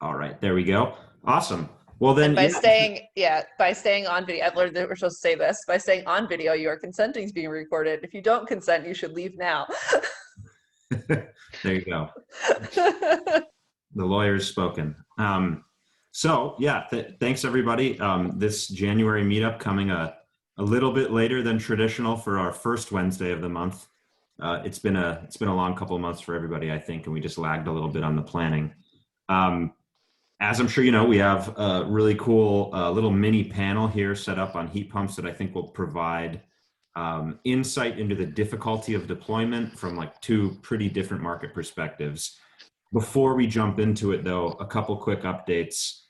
All right, there we go. Awesome. Well then, And by staying on video, I've learned that we're supposed to say this. By staying on video, your consenting is being recorded. If you don't consent, you should leave now. there you go. The lawyer's spoken. So yeah, thanks everybody. This January meetup coming a little bit later than traditional for our first Wednesday of the month. It's been a long couple of months for everybody, I think, and we just lagged a little bit on the planning. As I'm sure you know, we have a really cool little mini panel here set up on heat pumps that I think will provide insight into the difficulty of deployment from like two pretty different market perspectives. Before we jump into it though, a couple quick updates.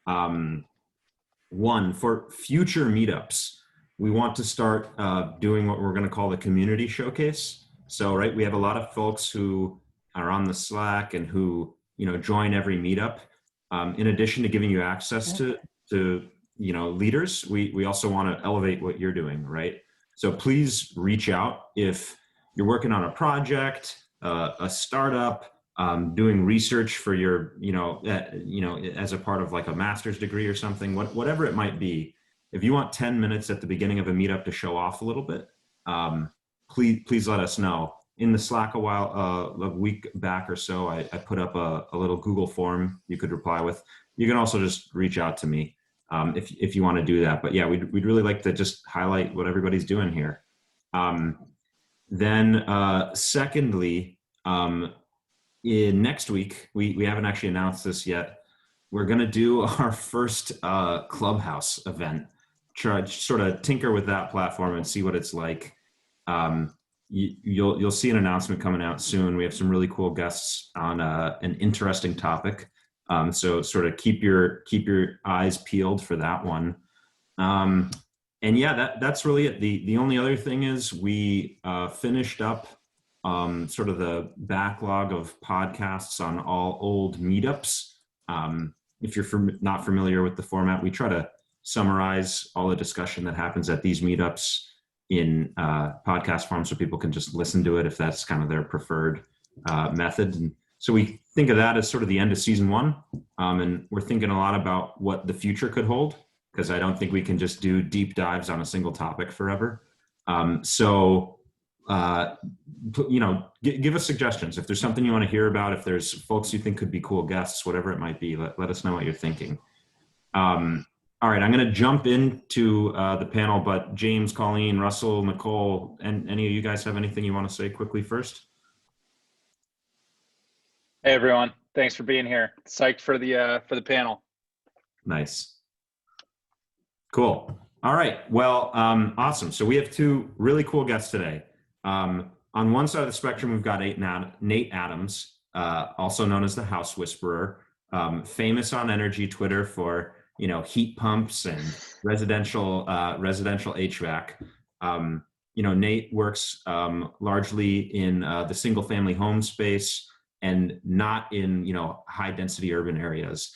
One, for future meetups, we want to start doing what we're going to call the community showcase. So, right, we have a lot of folks who are on the Slack and who, join every meetup. In addition to giving you access to leaders, we also want to elevate what you're doing, right? So please reach out if you're working on a project, a startup, doing research for your, as a part of like a master's degree or something, whatever it might be. If you want 10 minutes at the beginning of a meetup to show off a little bit, please let us know. In the Slack a week back or so, I put up a little Google form you could reply with. You can also just reach out to me if you want to do that. But yeah, we'd really like to just highlight what everybody's doing here. Then secondly, next week, we haven't actually announced this yet. We're going to do our first Clubhouse event. Try sort of tinker with that platform and see what it's like. You'll see an announcement coming out soon. We have some really cool guests on an interesting topic. So sort of keep your eyes peeled for that one. And yeah, that's really it. The only other thing is we finished up sort of the backlog of podcasts on all old meetups. If you're not familiar with the format, we try to summarize all the discussion that happens at these meetups in podcast form so people can just listen to it if that's kind of their preferred method. And so we think of that as sort of the end of season one. And we're thinking a lot about what the future could hold, because I don't think we can just do deep dives on a single topic forever. So give us suggestions. If there's something you want to hear about, if there's folks you think could be cool guests, whatever it might be, let us know what you're thinking. All right, I'm going to jump into the panel, but James, Colleen, Russell, Nicole, and any of you guys have anything you want to say quickly first? Hey everyone, thanks for being here. Psyched for the panel. Nice. Cool. All right. Well, awesome. So we have two really cool guests today. On one side of the spectrum, we've got Nate Adams, also known as the House Whisperer, famous on Energy Twitter for heat pumps and residential HVAC. Nate works largely in the single family home space and not in high density urban areas.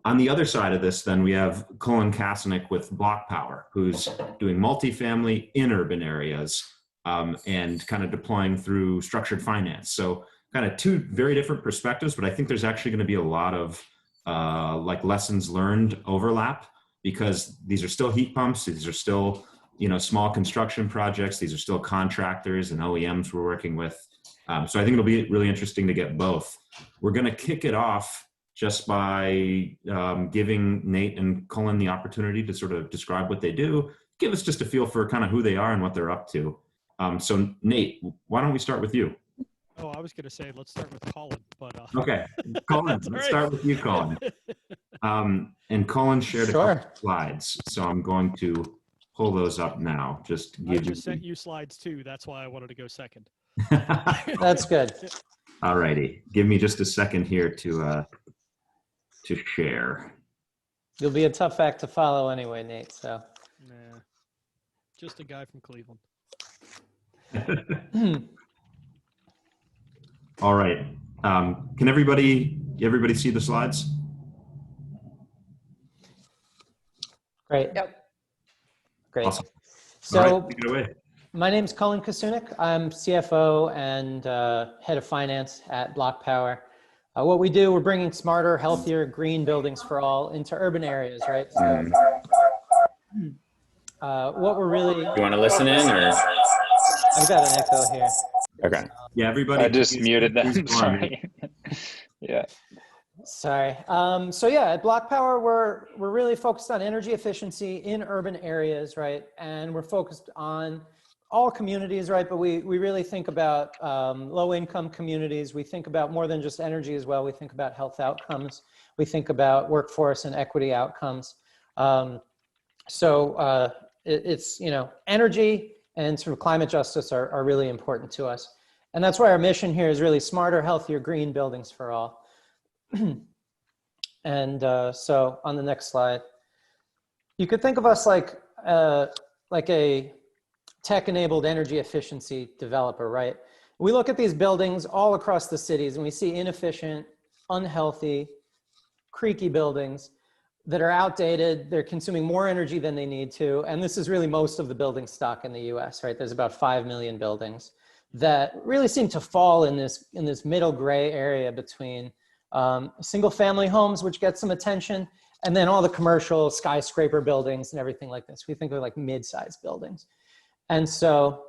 On the other side of this, then we have Cullen Kasunic with BlocPower, who's doing multifamily in urban areas and kind of deploying through structured finance. So kind of two very different perspectives, but I think there's actually going to be a lot of lessons learned overlap, because these are still heat pumps. These are still, small construction projects. These are still contractors and OEMs we're working with. So I think it'll be really interesting to get both. We're going to kick it off just by giving Nate and Cullen the opportunity to sort of describe what they do, give us just a feel for kind of who they are and what they're up to. So Nate, why don't we start with you? Oh, I was going to say, let's start with Cullen, but okay, Cullen, let's start with you, Cullen. And Cullen shared a couple slides, so I'm going to pull those up now. I just sent you slides too. That's why I wanted to go second. That's good. All righty, give me just a second here to share. You'll be a tough act to follow anyway, Nate. So. Nah, just a guy from Cleveland. All right. Can everybody see the slides? Great. Yep. Great. Awesome. So all right, take it away. My name's Cullen Kasunic. I'm CFO and head of finance at BlocPower. What we do, we're bringing smarter, healthier, green buildings for all into urban areas, right? So, what we're really... You want to listen in, or? I've got an echo here. Okay. Yeah, everybody. I just muted please them. go on mute. Sorry. Yeah. Sorry. So yeah, at BlocPower, we're really focused on energy efficiency in urban areas, right? And we're focused on all communities, right? But we really think about low-income communities. We think about more than just energy as well. We think about health outcomes. We think about workforce and equity outcomes. It's, you know, energy and sort of climate justice are really important to us. And that's why our mission here is really smarter, healthier, green buildings for all. And so on the next slide, you could think of us like a tech-enabled energy efficiency developer, right? We look at these buildings all across the cities and we see inefficient, unhealthy, creaky buildings that are outdated. They're consuming more energy than they need to. And this is really most of the building stock in the US, right? There's about 5 million buildings that really seem to fall in this middle gray area between single family homes, which get some attention, and then all the commercial skyscraper buildings and everything like this. We think of like mid-sized buildings. And so,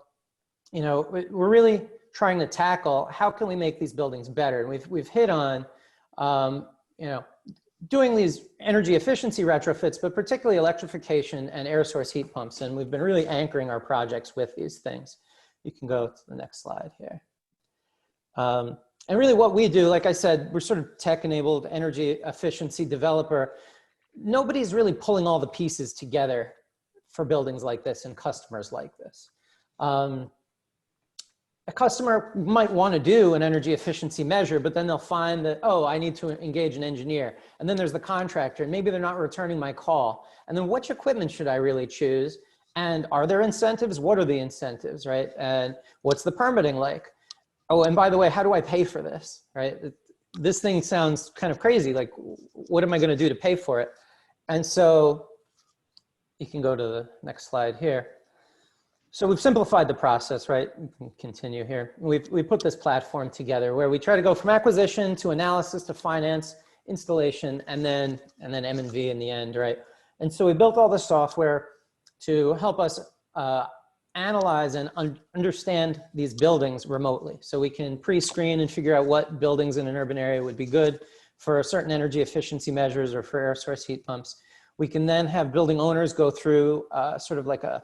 you know, we're really trying to tackle how can we make these buildings better? And we've hit on, you know, doing these energy efficiency retrofits, but particularly electrification and air source heat pumps. And we've been really anchoring our projects with these things. You can go to the next slide here. And really what we do, like I said, we're sort of tech-enabled energy efficiency developer. Nobody's really pulling all the pieces together for buildings like this and customers like this. A customer might want to do an energy efficiency measure, but then they'll find that, oh, I need to engage an engineer. And then there's the contractor, and maybe they're not returning my call. And then which equipment should I really choose? And are there incentives? What are the incentives, right? And what's the permitting like? Oh, and by the way, how do I pay for this, right? This thing sounds kind of crazy. Like, what am I going to do to pay for it? And so you can go to the next slide here. So we've simplified the process, right? We can continue here. We put this platform together where we try to go from acquisition to analysis to finance, installation, and then M&V in the end, right? And so we built all the software to help us analyze and understand these buildings remotely. So we can pre-screen and figure out what buildings in an urban area would be good for certain energy efficiency measures or for air source heat pumps. We can then have building owners go through sort of like a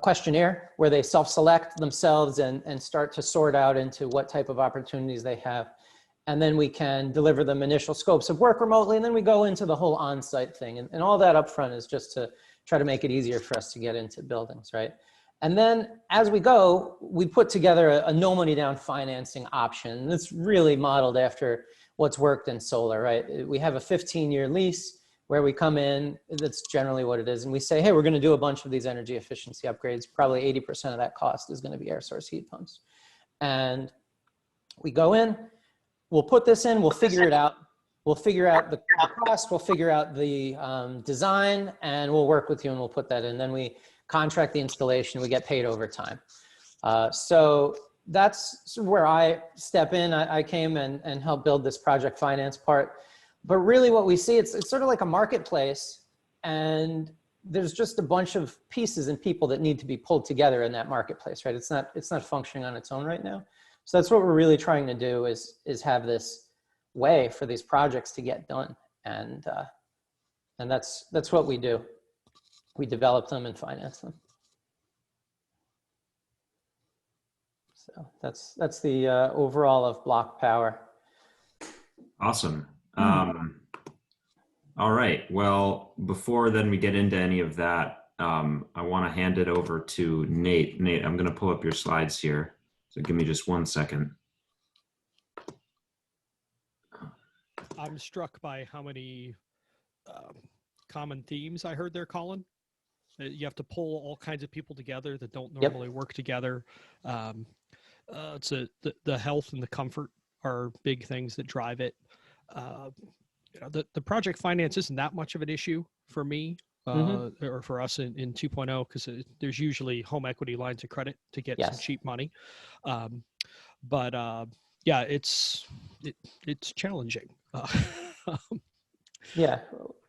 questionnaire where they self-select themselves and start to sort out into what type of opportunities they have. And then we can deliver them initial scopes of work remotely. And then we go into the whole on-site thing. And all that upfront is just to try to make it easier for us to get into buildings, right? And then as we go, we put together a no money down financing option. That's really modeled after what's worked in solar, right? We have a 15-year lease where we come in, that's generally what it is. And we say, hey, we're going to do a bunch of these energy efficiency upgrades. Probably 80% of that cost is going to be air source heat pumps. And we go in, we'll put this in, we'll figure it out. We'll figure out the cost, we'll figure out the design, and we'll work with you and we'll put that in. Then we contract the installation, we get paid over time. So that's where I step in. I came and helped build this project finance part. But really what we see, it's sort of like a marketplace, and there's just a bunch of pieces and people that need to be pulled together in that marketplace, right? It's not functioning on its own right now. So that's what we're really trying to do is have this way for these projects to get done. And that's what we do. We develop them and finance them. So that's the overall of BlocPower. Awesome. All right. Well, before then we get into any of that, I want to hand it over to Nate. Nate, I'm going to pull up your slides here. So give me just 1 second. I'm struck by how many common themes I heard there, Colin. You have to pull all kinds of people together that don't normally work together. It's the health and the comfort are big things that drive it. The project finance isn't that much of an issue for me or for us in 2.0 because there's usually home equity lines of credit to get some cheap money. But yeah, it's challenging. Yeah,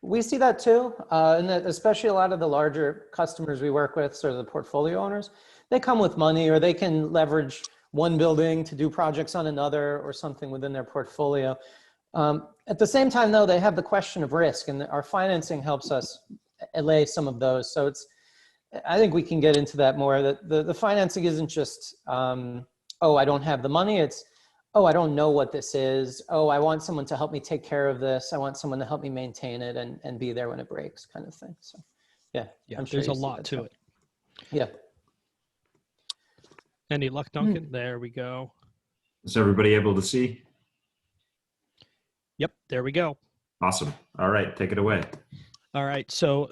we see that too. And that especially a lot of the larger customers we work with, sort of the portfolio owners, they come with money or they can leverage one building to do projects on another or something within their portfolio. At the same time, though, they have the question of risk, and our financing helps us allay some of those. So I think we can get into that more. That the financing isn't just, oh, I don't have the money. It's, oh, I don't know what this is. Oh, I want someone to help me take care of this. I want someone to help me maintain it and be there when it breaks, kind of thing. So, yeah, yeah, I'm sure there's a lot to it. Yeah. Any luck, Duncan? There we go. Is everybody able to see? Yep, there we go. Awesome. All right, take it away. All right, so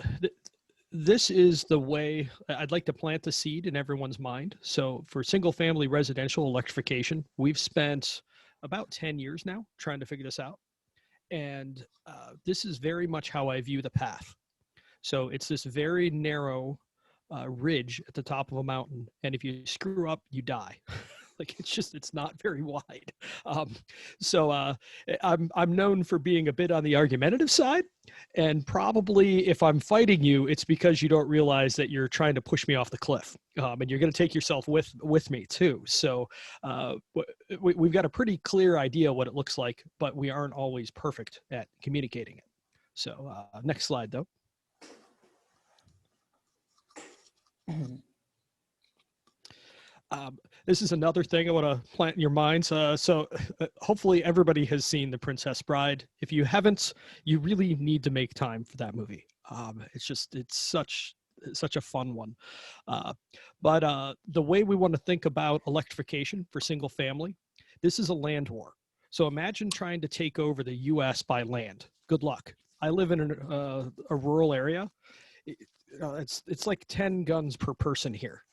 this is the way I'd like to plant the seed in everyone's mind. So for single family residential electrification, we've spent about 10 years now trying to figure this out. And this is very much how I view the path. So it's this very narrow ridge at the top of a mountain. And if you screw up, you die. Like it's not very wide. So I'm known for being a bit on the argumentative side, and probably if I'm fighting you, it's because you don't realize that you're trying to push me off the cliff, and you're going to take yourself with me too. So we've got a pretty clear idea what it looks like, but we aren't always perfect at communicating it. So next slide though. This is another thing I want to plant in your minds. So hopefully everybody has seen The Princess Bride. If you haven't, you really need to make time for that movie. It's such a fun one. But the way we want to think about electrification for single family, this is a land war. So imagine trying to take over the US by land. Good luck. I live in a rural area. It's like 10 guns per person here.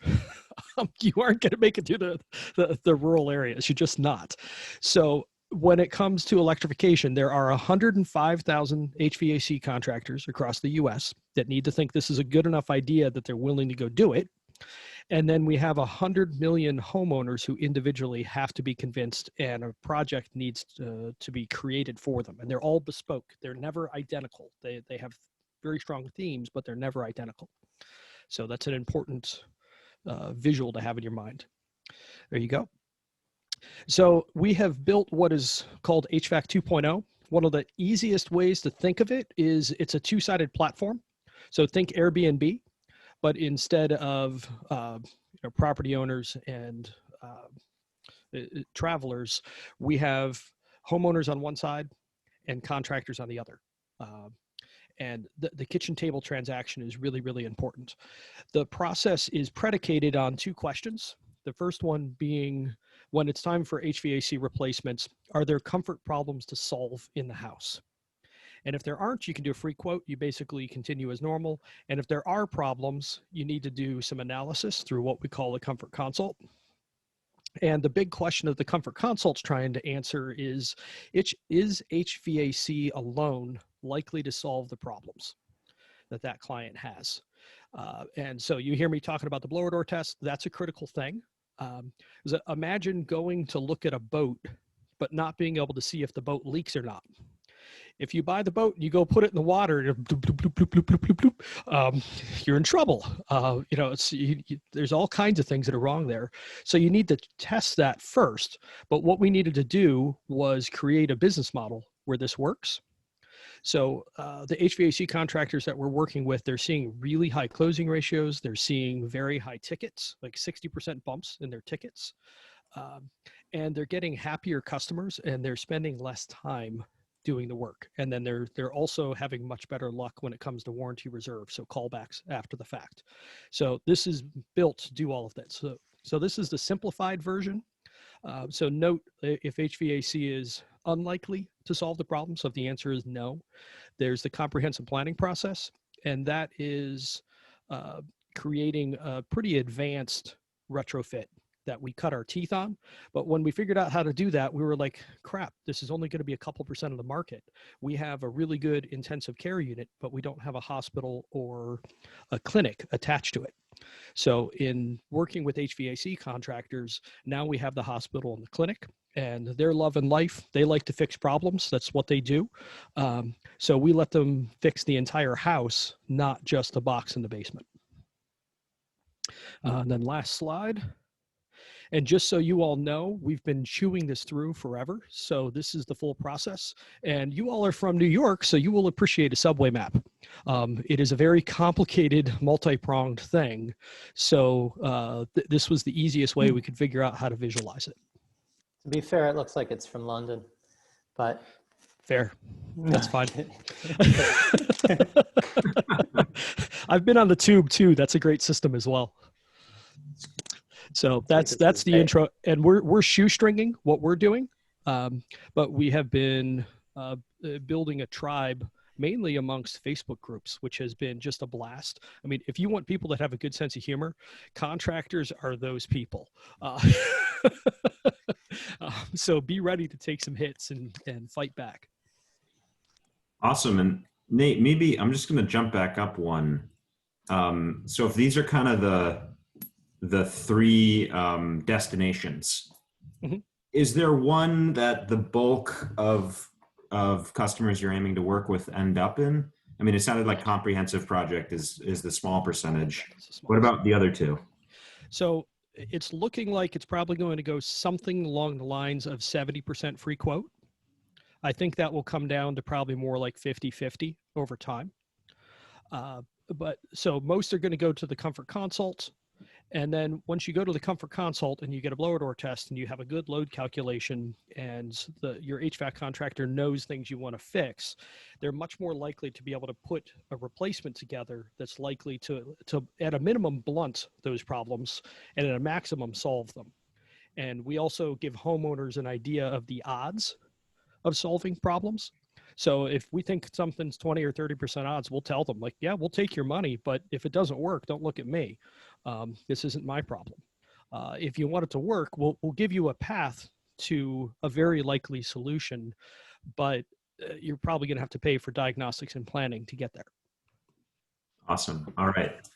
You aren't going to make it through the rural areas. You're just not. So when it comes to electrification, there are 105,000 HVAC contractors across the US that need to think this is a good enough idea that they're willing to go do it. And then we have 100 million homeowners who individually have to be convinced, and a project needs to be created for them. And they're all bespoke. They're never identical. They have very strong themes, but they're never identical. So that's an important visual to have in your mind. There you go. So we have built what is called HVAC 2.0. One of the easiest ways to think of it is it's a two-sided platform. So think Airbnb, but instead of property owners and travelers, we have homeowners on one side and contractors on the other. And the kitchen table transaction is really, really important. The process is predicated on two questions. The first one being, when it's time for HVAC replacements, are there comfort problems to solve in the house? And if there aren't, you can do a free quote. You basically continue as normal. And if there are problems, you need to do some analysis through what we call a comfort consult. And the big question of the comfort consult's trying to answer is HVAC alone likely to solve the problems that client has? And so you hear me talking about the blower door test. That's a critical thing. Imagine going to look at a boat, but not being able to see if the boat leaks or not. If you buy the boat and you go put it in the water, you're in trouble. There's all kinds of things that are wrong there. So you need to test that first. But what we needed to do was create a business model where this works. So the HVAC contractors that we're working with, they're seeing really high closing ratios. They're seeing very high tickets, like 60% bumps in their tickets. And they're getting happier customers, and they're spending less time doing the work. And then they're also having much better luck when it comes to warranty reserve, so callbacks after the fact. So this is built to do all of that. So this is the simplified version. So note, if HVAC is unlikely to solve the problem, so if the answer is no, there's the comprehensive planning process, and that is creating a pretty advanced retrofit that we cut our teeth on. But when we figured out how to do that, we were like, crap, this is only going to be a couple % of the market. We have a really good intensive care unit, but we don't have a hospital or a clinic attached to it. So in working with HVAC contractors, now we have the hospital and the clinic. and they're loving life. They like to fix problems. That's what they do. So we let them fix the entire house, not just the box in the basement. And then last slide. And just so you all know, we've been chewing this through forever. So this is the full process. And you all are from New York, so you will appreciate a subway map. It is a very complicated, multi-pronged thing. So this was the easiest way we could figure out how to visualize it. To be fair, it looks like it's from London, but fair. That's fine. I've been on the tube too. That's a great system as well. So that's the intro, and we're shoestringing what we're doing, but we have been building a tribe mainly amongst Facebook groups, which has been just a blast. I mean, if you want people that have a good sense of humor, contractors are those people. So be ready to take some hits and fight back. Awesome. And Nate, maybe I'm just going to jump back up one. So if these are kind of the three destinations, mm-hmm. Is there one that the bulk of customers you're aiming to work with end up in? I mean, it sounded like comprehensive project is the small percentage. What about the other two? So it's looking like it's probably going to go something along the lines of 70% free quote. I think that will come down to probably more like 50-50 over time. But so most are going to go to the comfort consult. And then once you go to the comfort consult and you get a blower door test and you have a good load calculation and your HVAC contractor knows things you want to fix, they're much more likely to be able to put a replacement together that's likely to at a minimum blunt those problems and at a maximum solve them. And we also give homeowners an idea of the odds of solving problems. So if we think something's 20 or 30% odds, we'll tell them like, yeah, we'll take your money, but if it doesn't work, don't look at me. This isn't my problem. If you want it to work, we'll give you a path to a very likely solution, but you're probably going to have to pay for diagnostics and planning to get there. Awesome. All right.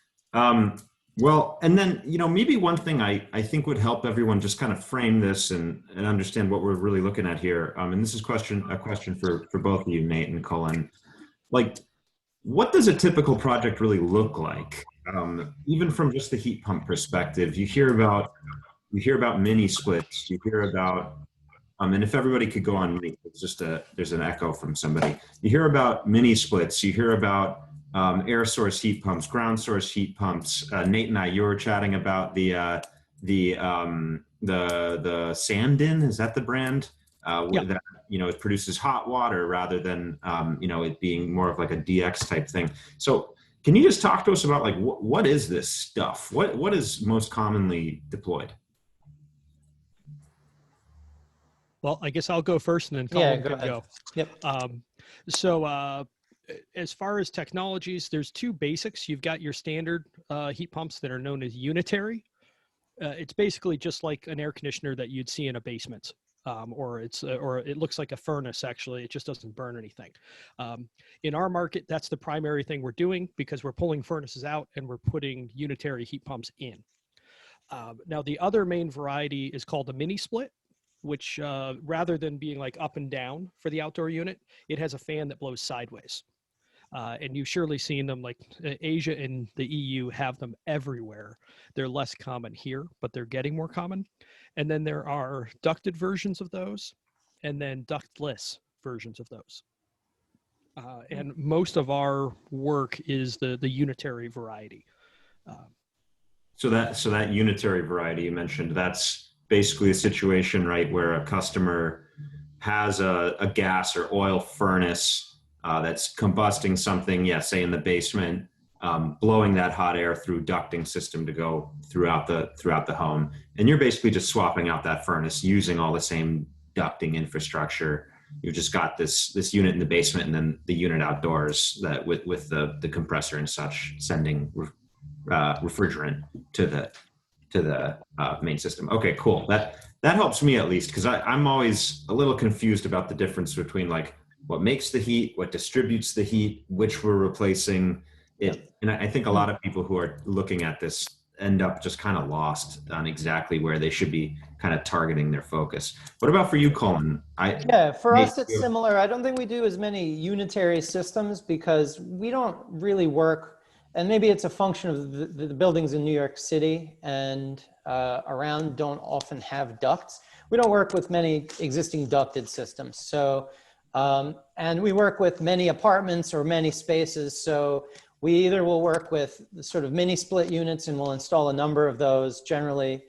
Well, and then, maybe one thing I think would help everyone just kind of frame this and understand what we're really looking at here. And this is a question for both of you, Nate and Cullen. Like, what does a typical project really look like? Even from just the heat pump perspective, you hear about mini splits, you hear about, and if everybody could go on mute, it's just there's an echo from somebody. You hear about mini splits, you hear about air source heat pumps, ground source heat pumps. Nate and I, you were chatting about the Sandin. Is that the brand? Yeah. That it produces hot water rather than it being more of like a DX type thing. So can you just talk to us about like what is this stuff? What is most commonly deployed? Well, I guess I'll go first and then Cullen can go. Yep. So as far as technologies, there's two basics. You've got your standard heat pumps that are known as unitary. It's basically just like an air conditioner that you'd see in a basement, or it looks like a furnace. Actually, it just doesn't burn anything. In our market, that's the primary thing we're doing because we're pulling furnaces out and we're putting unitary heat pumps in. Now, the other main variety is called a mini split, which rather than being like up and down for the outdoor unit, it has a fan that blows sideways. And you've surely seen them, like Asia and the EU have them everywhere. They're less common here, but they're getting more common. And then there are ducted versions of those and then ductless versions of those. And most of our work is the unitary variety. So that unitary variety you mentioned, that's basically a situation, right, where a customer has a gas or oil furnace that's combusting something, say in the basement, blowing that hot air through ducting system to go throughout the home. And you're basically just swapping out that furnace using all the same ducting infrastructure. You've just got this unit in the basement and then the unit outdoors that with the compressor and such sending refrigerant to the main system. Okay, cool. That helps me at least, because I'm always a little confused about the difference between like what makes the heat, what distributes the heat, which we're replacing it. And I think a lot of people who are looking at this end up just kind of lost on exactly where they should be kind of targeting their focus. What about for you, Cullen? Yeah, for Nate, us, it's similar. I don't think we do as many unitary systems because we don't really work, and maybe it's a function of the buildings in New York City and around don't often have ducts. We don't work with many existing ducted systems. So, and we work with many apartments or many spaces. So we either will work with sort of mini split units and we'll install a number of those, generally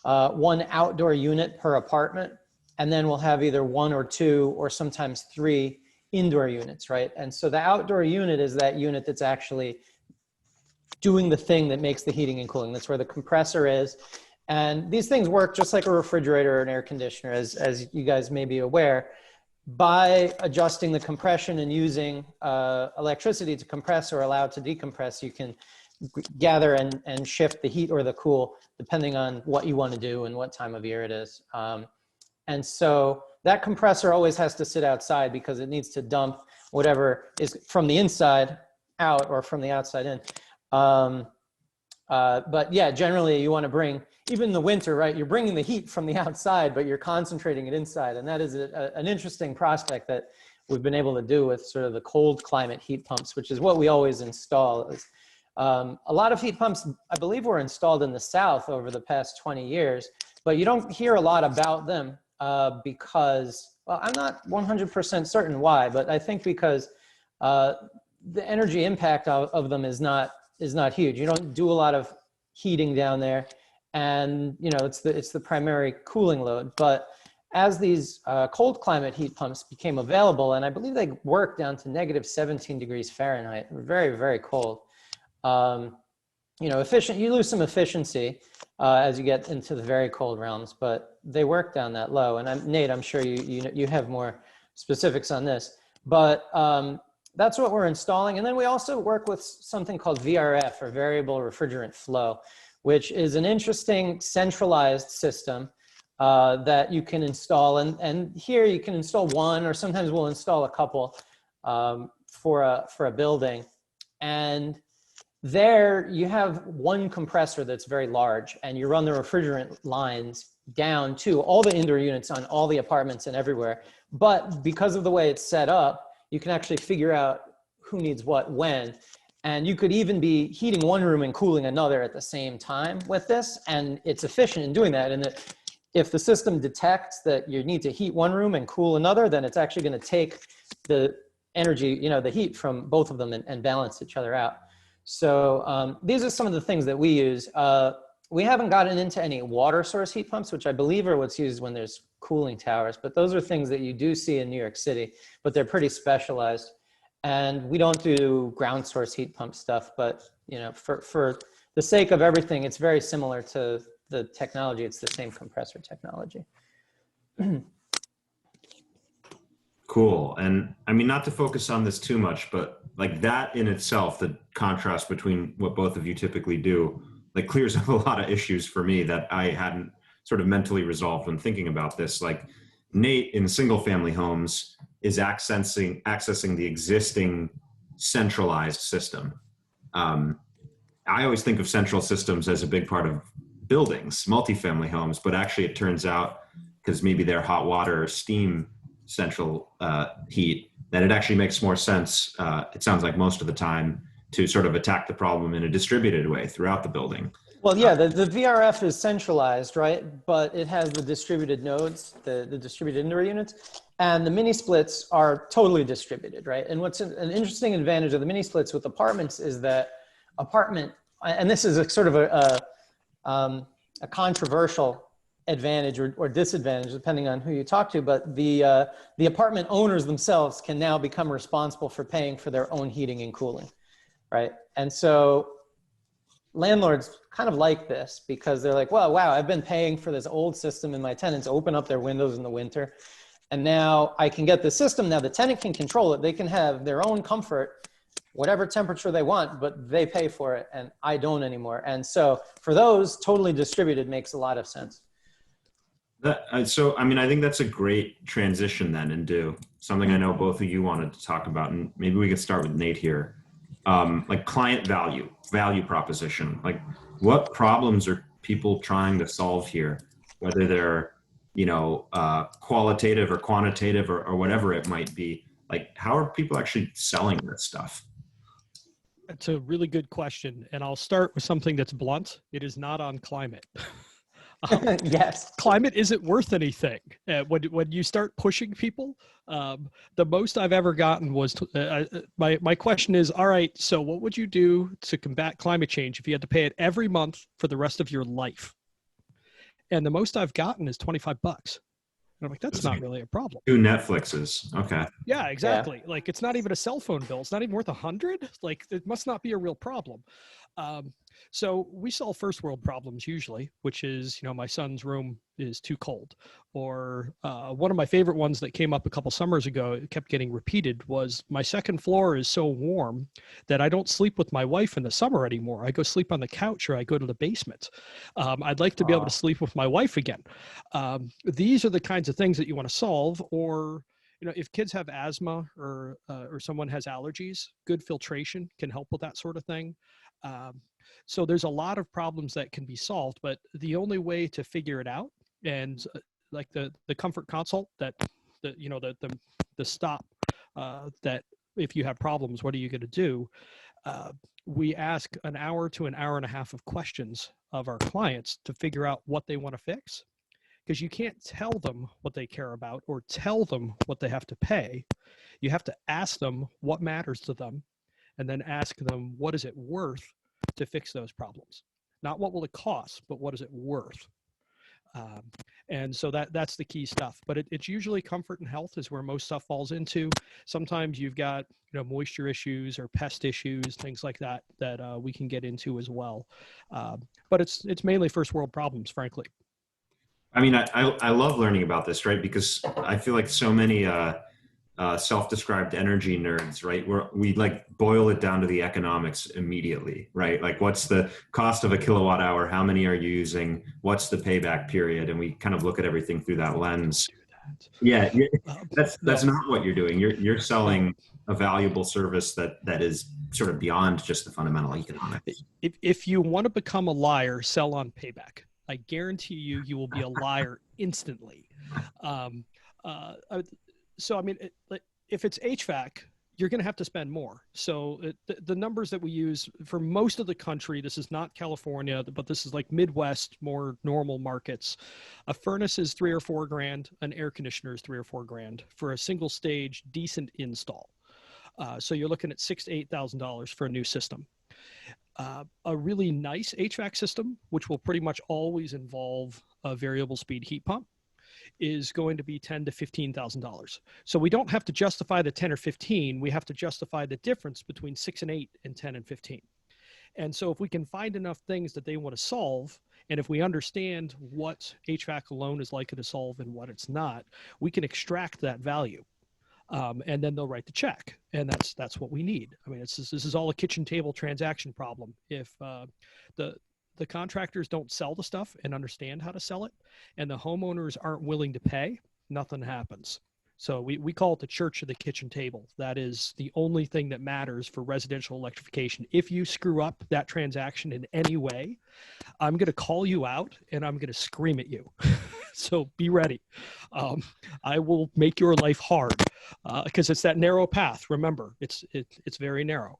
one outdoor unit per apartment. And then we'll have either 1 or 2 or sometimes 3 indoor units, right? And so the outdoor unit is that unit that's actually doing the thing that makes the heating and cooling. That's where the compressor is. And these things work just like a refrigerator or an air conditioner, as you guys may be aware. By adjusting the compression and using electricity to compress or allow it to decompress, you can gather and shift the heat or the cool depending on what you want to do and what time of year it is. And so that compressor always has to sit outside because it needs to dump whatever is from the inside out or from the outside in. But yeah, generally you want to bring, even in the winter, right? You're bringing the heat from the outside, but you're concentrating it inside. And that is an interesting prospect that we've been able to do with sort of the cold climate heat pumps, which is what we always install. A lot of heat pumps, I believe, were installed in the South over the past 20 years, but you don't hear a lot about them because, well, I'm not 100% certain why, but I think because the energy impact of them is not huge. You don't do a lot of heating down there, and you know it's the primary cooling load. But as these cold climate heat pumps became available, and I believe they work down to -17 degrees Fahrenheit, very, very cold. You know, you lose some efficiency as you get into the very cold realms, but they work down that low. And Nate, I'm sure you have more specifics on this, but that's what we're installing. And then we also work with something called VRF, or variable refrigerant flow, which is an interesting centralized system that you can install. And here you can install one, or sometimes we'll install a couple for a building. And there you have one compressor that's very large, and you run the refrigerant lines down to all the indoor units on all the apartments and everywhere. But because of the way it's set up, you can actually figure out who needs what when. And you could even be heating one room and cooling another at the same time with this. And it's efficient in doing that. And if the system detects that you need to heat one room and cool another, then it's actually going to take the energy, you know, the heat from both of them and balance each other out. So these are some of the things that we use. We haven't gotten into any water source heat pumps, which I believe are what's used when there's cooling towers, but those are things that you do see in New York City, but they're pretty specialized. And we don't do ground source heat pump stuff, but you know, for the sake of everything, it's very similar to the technology. It's the same compressor technology. Cool. And I mean, not to focus on this too much, but like that in itself, the contrast between what both of you typically do, like clears up a lot of issues for me that I hadn't sort of mentally resolved when thinking about this. Like Nate in single family homes is accessing the existing centralized system. I always think of central systems as a big part of buildings, multifamily homes, but actually it turns out, because maybe they're hot water or steam central heat, that it actually makes more sense, it sounds like most of the time, to sort of attack the problem in a distributed way throughout the building. Well, yeah, the VRF is centralized, right? But it has the distributed nodes, the distributed indoor units, and the mini splits are totally distributed, right? And what's an interesting advantage of the mini splits with apartments is that and this is a sort of a controversial advantage or disadvantage depending on who you talk to, but the apartment owners themselves can now become responsible for paying for their own heating and cooling, right? And so landlords kind of like this because they're like, well, wow, I've been paying for this old system and my tenants open up their windows in the winter, and now I can get the system. Now the tenant can control it. They can have their own comfort, whatever temperature they want, but they pay for it and I don't anymore. And so for those, totally distributed makes a lot of sense. So, I mean, I think that's a great transition then into something I know both of you wanted to talk about, and maybe we could start with Nate here. Like client value proposition. Like what problems are people trying to solve here, whether they're, qualitative or quantitative or whatever it might be? Like, how are people actually selling this stuff? It's a really good question. And I'll start with something that's blunt. It is not on climate. Yes. Climate isn't worth anything. When you start pushing people, the most I've ever gotten was, my question is, all right, so what would you do to combat climate change if you had to pay it every month for the rest of your life? And the most I've gotten is $25. And I'm like, that's not really a problem. 2 Netflixes. Okay. Yeah, exactly. Yeah. Like, it's not even a cell phone bill. It's not even worth $100. Like, it must not be a real problem. So we solve first world problems usually, which is, my son's room is too cold. Or one of my favorite ones that came up a couple summers ago, it kept getting repeated, was my second floor is so warm that I don't sleep with my wife in the summer anymore. I go sleep on the couch or I go to the basement. I'd like to be able to sleep with my wife again. These are the kinds of things that you want to solve. Or if kids have asthma or someone has allergies, good filtration can help with that sort of thing. So there's a lot of problems that can be solved, but the only way to figure it out, and like the comfort consult, that the stop, that if you have problems, what are you going to do? We ask an hour to an hour and a half of questions of our clients to figure out what they want to fix, because you can't tell them what they care about or tell them what they have to pay. You have to ask them what matters to them, and then ask them, what is it worth to fix those problems? Not what will it cost, but what is it worth? And so that's the key stuff. But it's usually comfort and health is where most stuff falls into. Sometimes you've got moisture issues or pest issues, things like that we can get into as well. But it's mainly first world problems, frankly. I mean, I love learning about this, right? Because I feel like so many self-described energy nerds, right? We like boil it down to the economics immediately, right? Like, what's the cost of a kilowatt hour? How many are you using? What's the payback period? And we kind of look at everything through that lens. Yeah, that's not what you're doing. You're selling a valuable service that is sort of beyond just the fundamental economics. If you want to become a liar, sell on payback. I guarantee you will be a liar instantly. So, I mean, if it's HVAC, you're going to have to spend more. So the numbers that we use for most of the country, this is not California, but this is like Midwest, more normal markets. A furnace is $3,000 or $4,000. An air conditioner is $3,000 or $4,000 for a single stage, decent install. So you're looking at $6,000 to $8,000 for a new system. A really nice HVAC system, which will pretty much always involve a variable speed heat pump, is going to be $10,000 to $15,000. So we don't have to justify the 10 or 15. We have to justify the difference between 6 and 8 and 10 and 15. And so if we can find enough things that they want to solve, and if we understand what HVAC alone is likely to solve and what it's not, we can extract that value. And then they'll write the check, and that's what we need. I mean, this is all a kitchen table transaction problem. If the contractors don't sell the stuff and understand how to sell it, and the homeowners aren't willing to pay, nothing happens. So we call it the church of the kitchen table. That is the only thing that matters for residential electrification. If you screw up that transaction in any way, I'm going to call you out and I'm going to scream at you. So be ready. I will make your life hard because it's that narrow path. Remember, it's very narrow.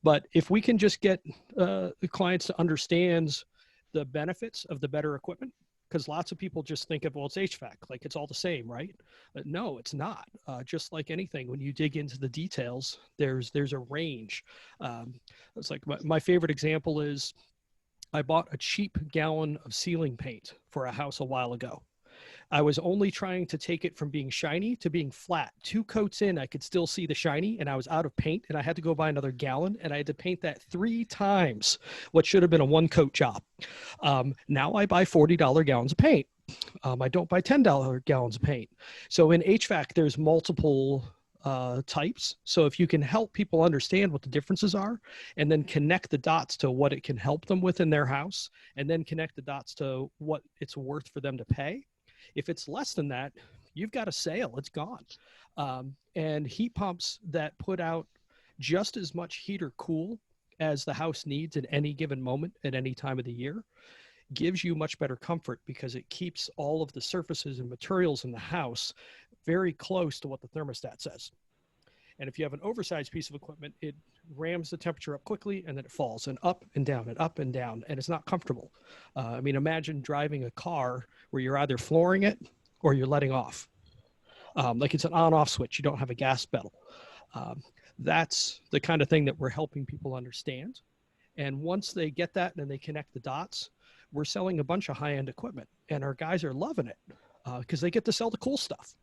But if we can just get the clients to understand the benefits of the better equipment, because lots of people just think of, well, it's HVAC, like it's all the same, right? No, it's not. Just like anything, when you dig into the details, there's a range. It's like my favorite example is I bought a cheap gallon of ceiling paint for a house a while ago. I was only trying to take it from being shiny to being flat. 2 coats in, I could still see the shiny, and I was out of paint, and I had to go buy another gallon, and I had to paint that 3 times what should have been a 1-coat job. Now I buy $40 gallons of paint. I don't buy $10 gallons of paint. So in HVAC, there's multiple types. So if you can help people understand what the differences are, and then connect the dots to what it can help them with in their house, and then connect the dots to what it's worth for them to pay. If it's less than that, you've got a sale, it's gone. And heat pumps that put out just as much heat or cool as the house needs at any given moment at any time of the year gives you much better comfort because it keeps all of the surfaces and materials in the house very close to what the thermostat says. And if you have an oversized piece of equipment, it rams the temperature up quickly and then it falls and up and down and up and down, and it's not comfortable. I mean, imagine driving a car where you're either flooring it or you're letting off. Like it's an on-off switch. You don't have a gas pedal. That's the kind of thing that we're helping people understand. And once they get that and they connect the dots, we're selling a bunch of high-end equipment, and our guys are loving it because they get to sell the cool stuff.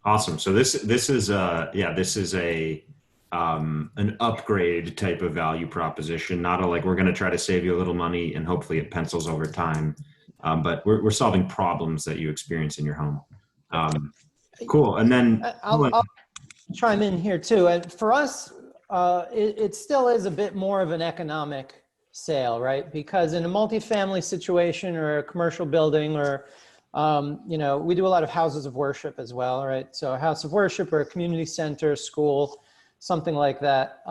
Awesome. So this is an upgrade type of value proposition, not a like we're going to try to save you a little money and hopefully it pencils over time, but we're solving problems that you experience in your home. Cool. And then I'll chime in here too. And for us, it still is a bit more of an economic sale, right? Because in a multifamily situation or a commercial building or you know, we do a lot of houses of worship as well, right? So a house of worship or a community center, school, something like that.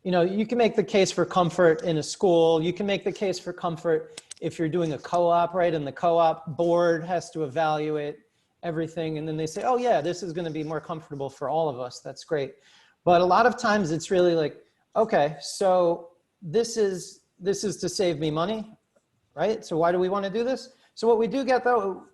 You know, you can make the case for comfort in a school. You can make the case for comfort if you're doing a co-op, right? And the co-op board has to evaluate everything. And then they say, oh yeah, this is going to be more comfortable for all of us. That's great. But a lot of times it's really like, okay, so this is to save me money, right? So why do we want to do this? So what we do get though,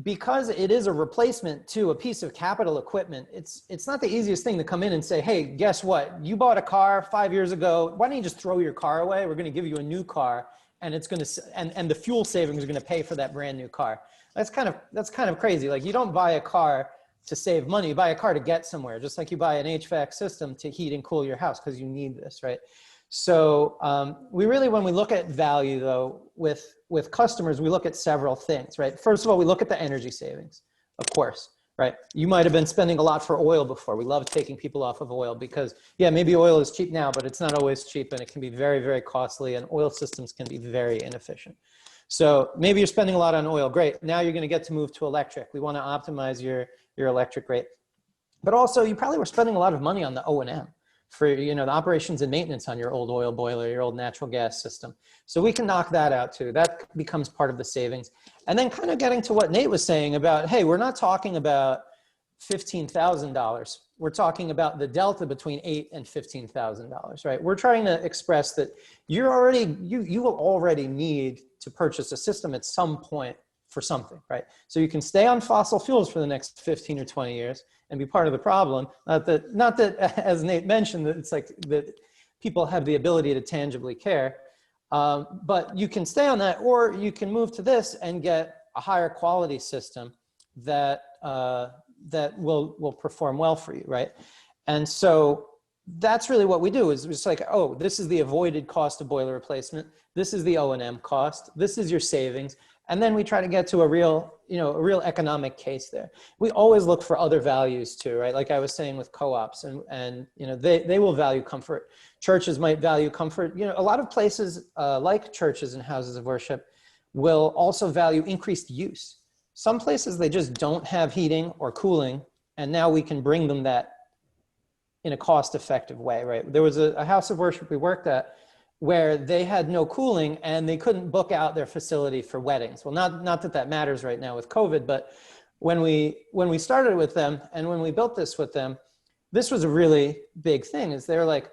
because it is a replacement to a piece of capital equipment, it's not the easiest thing to come in and say, hey, guess what? You bought a car 5 years ago. Why don't you just throw your car away? We're going to give you a new car, and it's going to, and the fuel savings are going to pay for that brand new car. That's kind of crazy. Like, you don't buy a car to save money. You buy a car to get somewhere, just like you buy an HVAC system to heat and cool your house because you need this, right? So we really, when we look at value though, with customers, we look at several things, right? First of all, we look at the energy savings, of course, right? You might've been spending a lot for oil before. We love taking people off of oil because, yeah, maybe oil is cheap now, but it's not always cheap, and it can be very, very costly, and oil systems can be very inefficient. So maybe you're spending a lot on oil. Great. Now you're going to get to move to electric. We want to optimize your electric rate. But also, you probably were spending a lot of money on the O&M for, you know, the operations and maintenance on your old oil boiler, your old natural gas system. So we can knock that out too. That becomes part of the savings. And then kind of getting to what Nate was saying about, hey, we're not talking about $15,000. We're talking about the delta between $8,000 and $15,000, right? We're trying to express that you will already need to purchase a system at some point for something, right? So you can stay on fossil fuels for the next 15 or 20 years and be part of the problem. Not that, as Nate mentioned, that it's like that people have the ability to tangibly care, but you can stay on that, or you can move to this and get a higher quality system that will perform well for you, right? And so that's really what we do, is it's like, oh, this is the avoided cost of boiler replacement. This is the O&M cost. This is your savings. And then we try to get to a real economic case there. We always look for other values too, right? Like I was saying with co-ops, and you know, they will value comfort. Churches might value comfort. You know, a lot of places like churches and houses of worship will also value increased use. Some places, they just don't have heating or cooling, and now we can bring them that in a cost-effective way, right? There was a house of worship we worked at where they had no cooling and they couldn't book out their facility for weddings. Well, not that matters right now with COVID, but when we started with them and when we built this with them, this was a really big thing. Is they're like,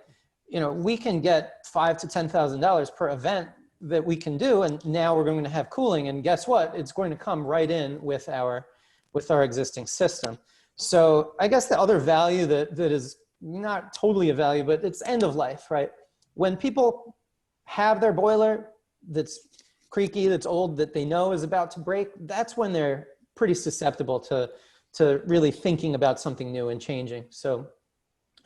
you know, we can get $5,000 to $10,000 per event that we can do, and now we're going to have cooling, and guess what? It's going to come right in with our existing system. So I guess the other value that is not totally a value, but it's end of life, right? When people have their boiler that's creaky, that's old, that they know is about to break, that's when they're pretty susceptible to really thinking about something new and changing. So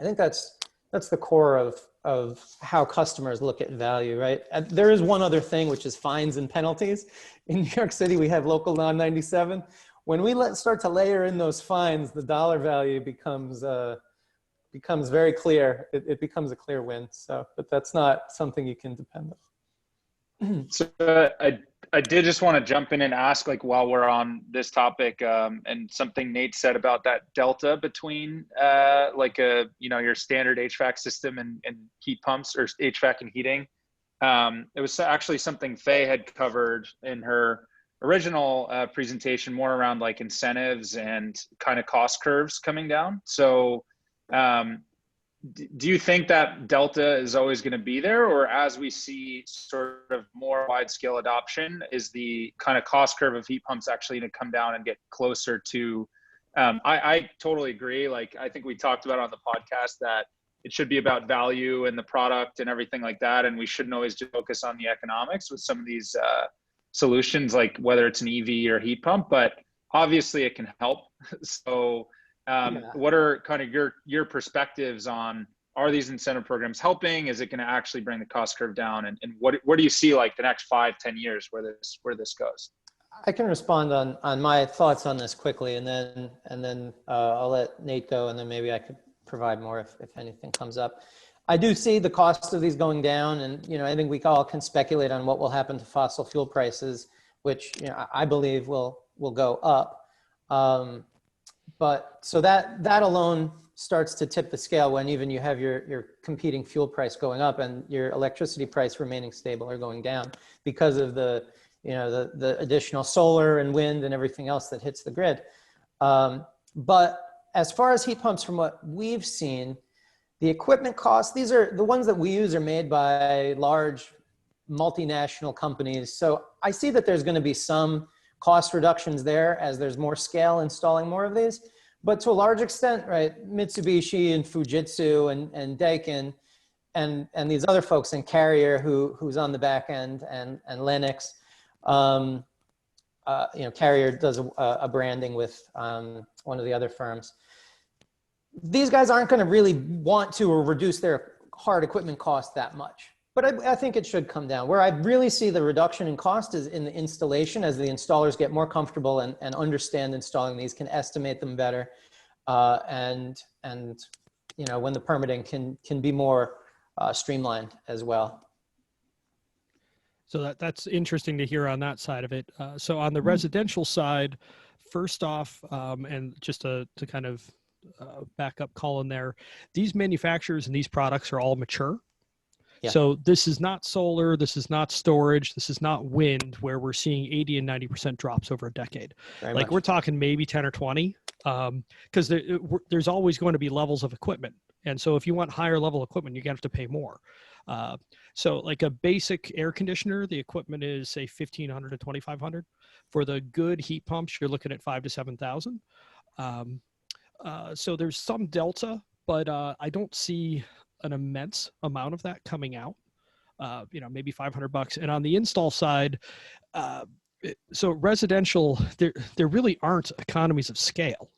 I think that's the core of how customers look at value, right? And there is one other thing, which is fines and penalties. In New York City, we have local law 97. When we start to layer in those fines, the dollar value becomes very clear. It becomes a clear win. So, but that's not something you can depend on. So I did just want to jump in and ask, like, while we're on this topic, and something Nate said about that delta between your standard HVAC system and heat pumps, or HVAC and heating. It was actually something Fei had covered in her original presentation, more around like incentives and kind of cost curves coming down. So do you think that delta is always going to be there, or as we see sort of more wide scale adoption, is the kind of cost curve of heat pumps actually going to come down and get closer to, I totally agree. Like, I think we talked about on the podcast that it should be about value and the product and everything like that. And we shouldn't always just focus on the economics with some of these solutions, like whether it's an EV or heat pump, but obviously it can help. So what are kind of your perspectives on, are these incentive programs helping? Is it going to actually bring the cost curve down? And what do you see like the next 5-10 years where this goes? I can respond on my thoughts on this quickly, and then I'll let Nate go, and then maybe I could provide more if anything comes up. I do see the cost of these going down, and I think we all can speculate on what will happen to fossil fuel prices, which I believe will go up. But so that alone starts to tip the scale when even you have your competing fuel price going up and your electricity price remaining stable or going down because of the additional solar and wind and everything else that hits the grid. But as far as heat pumps, from what we've seen, the equipment costs, these are the ones that we use, are made by large multinational companies. So I see that there's going to be some cost reductions there as there's more scale installing more of these. But to a large extent, right, Mitsubishi and Fujitsu and Daikin and these other folks, and Carrier who's on the back end, and Lennox, Carrier does a branding with one of the other firms. These guys aren't going to really want to or reduce their hard equipment cost that much. But I think it should come down. Where I really see the reduction in cost is in the installation, as the installers get more comfortable and understand installing these, can estimate them better, and when the permitting can be more streamlined as well. So that's interesting to hear on that side of it. So on the residential side, first off, and just to kind of back up Cullen there, these manufacturers and these products are all mature. Yeah. So this is not solar, this is not storage, this is not wind, where we're seeing 80 and 90% drops over a decade. Very much. We're talking maybe 10 or 20, because there's always going to be levels of equipment. And so if you want higher level equipment, you're going to have to pay more. So like a basic air conditioner, the equipment is say $1,500 to $2,500. For the good heat pumps, you're looking at $5,000 to $7,000. So there's some delta, but I don't see an immense amount of that coming out, maybe $500. And on the install side, so residential, there really aren't economies of scale.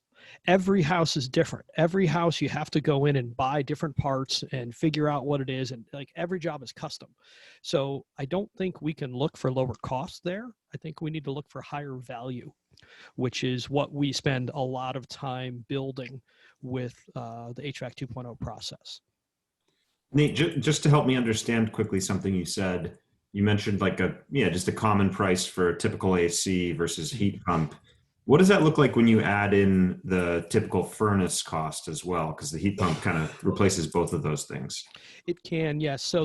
Every house is different. Every house you have to go in and buy different parts and figure out what it is. And like every job is custom. So I don't think we can look for lower costs there. I think we need to look for higher value, which is what we spend a lot of time building with the HVAC 2.0 process. Nate, just to help me understand quickly something you said, you mentioned like just a common price for a typical AC versus heat pump. What does that look like when you add in the typical furnace cost as well? Because the heat pump kind of replaces both of those things. It can, yes. So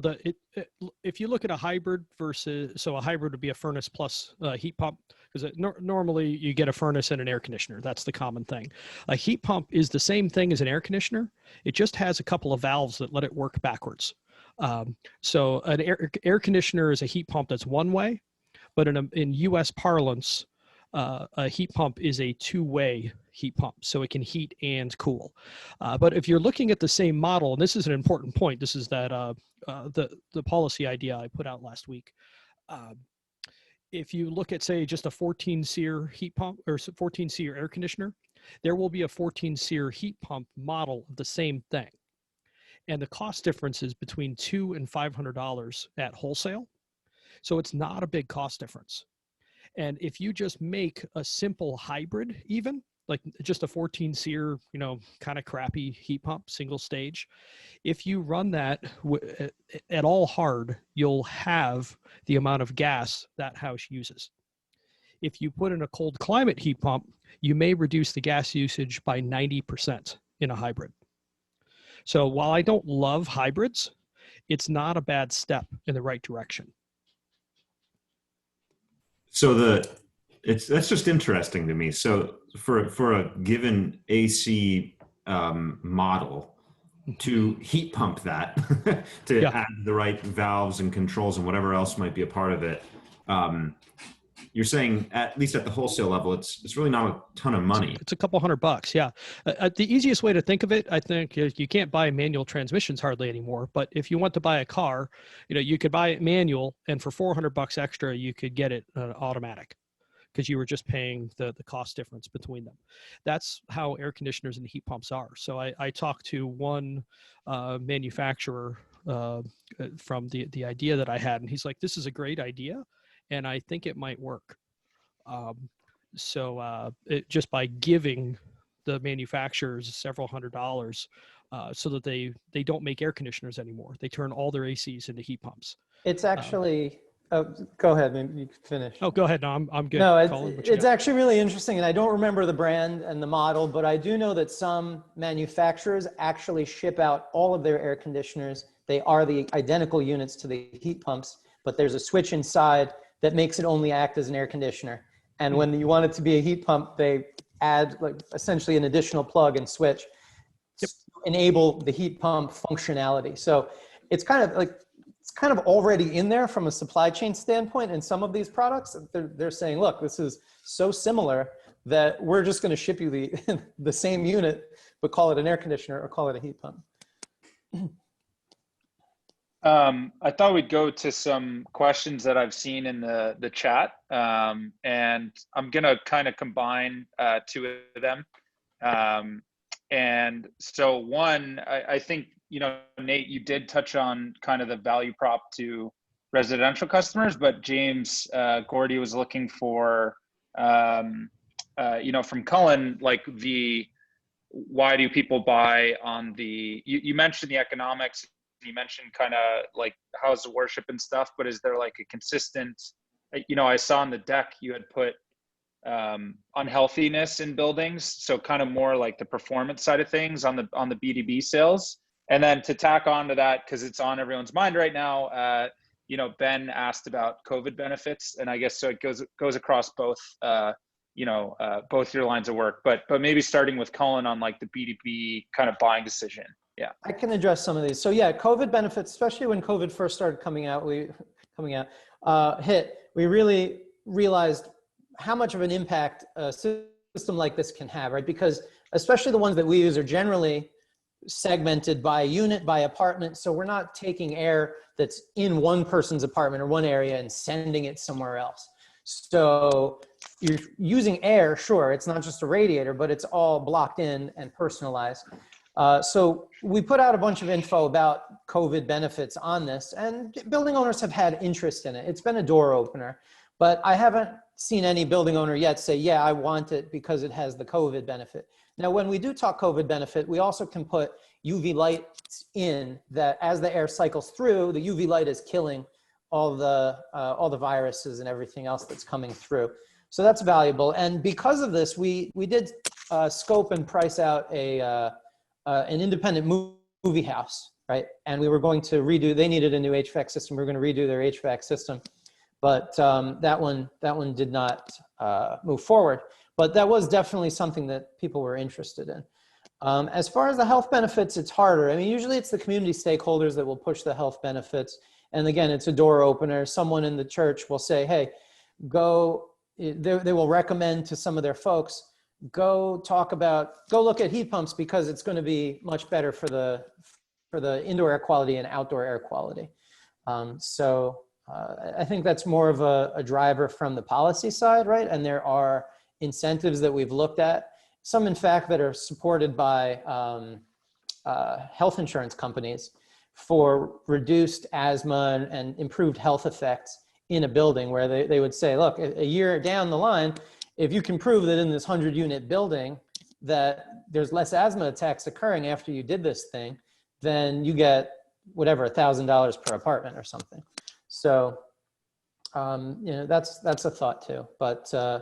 if you look at a hybrid so a hybrid would be a furnace plus heat pump, because normally you get a furnace and an air conditioner. That's the common thing. A heat pump is the same thing as an air conditioner. It just has a couple of valves that let it work backwards. So an air conditioner is a heat pump that's one way, but in US parlance, a heat pump is a two-way heat pump, so it can heat and cool. But if you're looking at the same model, and this is an important point, this is that the policy idea I put out last week. If you look at, say, just a 14 SEER heat pump or 14 SEER air conditioner, there will be a 14 SEER heat pump model of the same thing. And the cost difference is between $200 and $500 at wholesale. So it's not a big cost difference. And if you just make a simple hybrid even, like just a 14 SEER, kind of crappy heat pump, single stage. If you run that at all hard, you'll have the amount of gas that house uses. If you put in a cold climate heat pump, you may reduce the gas usage by 90% in a hybrid. So while I don't love hybrids, it's not a bad step in the right direction. So that's just interesting to me. So for a given AC model, to heat pump that to add the right valves and controls and whatever else might be a part of it, you're saying at least at the wholesale level, it's really not a ton of money. It's a couple $100. Yeah. The easiest way to think of it, I think, is you can't buy manual transmissions hardly anymore. But if you want to buy a car, you could buy it manual, and for $400 extra, you could get it automatic, because you were just paying the cost difference between them. That's how air conditioners and heat pumps are. So I talked to one manufacturer from the idea that I had, and he's like, this is a great idea, and I think it might work. Just by giving the manufacturers several $100 so that they don't make air conditioners anymore. They turn all their ACs into heat pumps. It's actually, go ahead, maybe you can finish. Oh, go ahead. No, I'm good. No, Colin, it's actually really interesting, and I don't remember the brand and the model, but I do know that some manufacturers actually ship out all of their air conditioners. They are the identical units to the heat pumps, but there's a switch inside that makes it only act as an air conditioner. And when you want it to be a heat pump, they add like essentially an additional plug and switch to enable the heat pump functionality. So it's kind of already in there from a supply chain standpoint. In some of these products, they're saying, look, this is so similar that we're just going to ship you the same unit, but call it an air conditioner or call it a heat pump. I thought we'd go to some questions that I've seen in the chat, and I'm gonna kind of combine two of them. And so one, I think, Nate, you did touch on kind of the value prop to residential customers, but James Gordy was looking for, from Cullen, like why do people buy on you mentioned the economics. You mentioned kind of like how's the worship and stuff, but is there like a consistent, I saw on the deck you had put unhealthiness in buildings. So kind of more like the performance side of things on the B2B sales. And then to tack on to that, because it's on everyone's mind right now, Ben asked about COVID benefits, and I guess so it goes across both, both your lines of work, but maybe starting with Cullen on like the B2B kind of buying decision. Yeah, I can address some of these. So yeah, COVID benefits, especially when COVID first started coming out, we really realized how much of an impact a system like this can have, right? Because especially the ones that we use are generally segmented by unit, by apartment. So we're not taking air that's in one person's apartment or one area and sending it somewhere else. So you're using air, sure, it's not just a radiator, but it's all blocked in and personalized. So we put out a bunch of info about COVID benefits on this, and building owners have had interest in it. It's been a door opener, but I haven't seen any building owner yet say, yeah, I want it because it has the COVID benefit. Now, when we do talk COVID benefit, we also can put UV lights in that as the air cycles through, the UV light is killing all the viruses and everything else that's coming through. So that's valuable. And because of this, we did scope and price out an independent movie house, right? And we were going to redo, they needed a new HVAC system. We were going to redo their HVAC system, but that one did not move forward. But that was definitely something that people were interested in. As far as the health benefits, it's harder. I mean, usually it's the community stakeholders that will push the health benefits. And again, it's a door opener. Someone in the church will say, hey, they will recommend to some of their folks, go look at heat pumps because it's going to be much better for the indoor air quality and outdoor air quality. I think that's more of a driver from the policy side, right? And there are incentives that we've looked at, some in fact that are supported by health insurance companies for reduced asthma and improved health effects in a building, where they would say, look, a year down the line, if you can prove that in this 100-unit building that there's less asthma attacks occurring after you did this thing, then you get whatever, $1,000 per apartment or something. So, you know, that's a thought too, but yeah.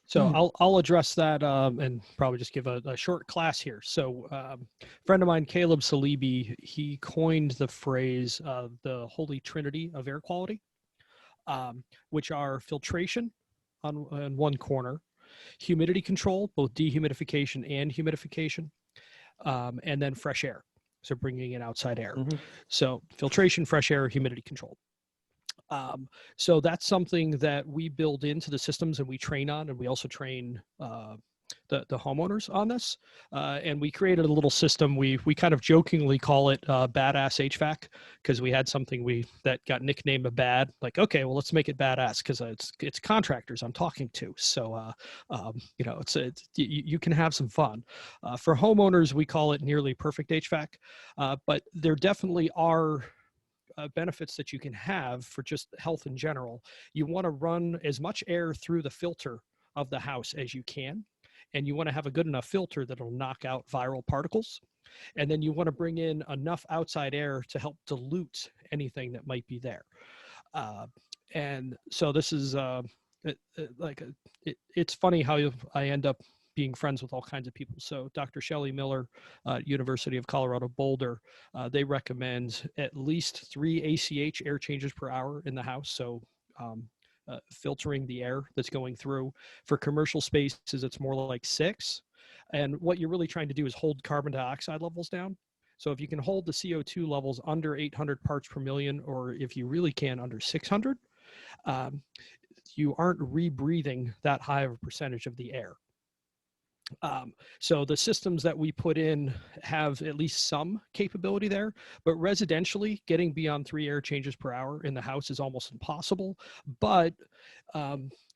So I'll address that and probably just give a short class here. So a friend of mine, Caleb Salibi, he coined the phrase the holy trinity of air quality, which are filtration on one corner, humidity control, both dehumidification and humidification, and then fresh air. So bringing in outside air. Mm-hmm. So filtration, fresh air, humidity control. So that's something that we build into the systems and we train on, and we also train the homeowners on this. And we created a little system. We kind of jokingly call it badass HVAC, because we had something that got nicknamed a bad. Like, okay, well, let's make it badass because it's contractors I'm talking to. So you know, you can have some fun. For homeowners, we call it nearly perfect HVAC, but there definitely are benefits that you can have for just health in general. You want to run as much air through the filter of the house as you can, and you want to have a good enough filter that'll knock out viral particles, and then you want to bring in enough outside air to help dilute anything that might be there. And so this is it's funny how I end up being friends with all kinds of people. So Dr. Shelley Miller, University of Colorado Boulder, they recommend at least 3 ACH air changes per hour in the house. So filtering the air that's going through. For commercial spaces, it's more like 6. And what you're really trying to do is hold carbon dioxide levels down. So if you can hold the CO2 levels under 800 parts per million, or if you really can, under 600, you aren't rebreathing that high of a percentage of the air. So the systems that we put in have at least some capability there, but residentially getting beyond 3 air changes per hour in the house is almost impossible. But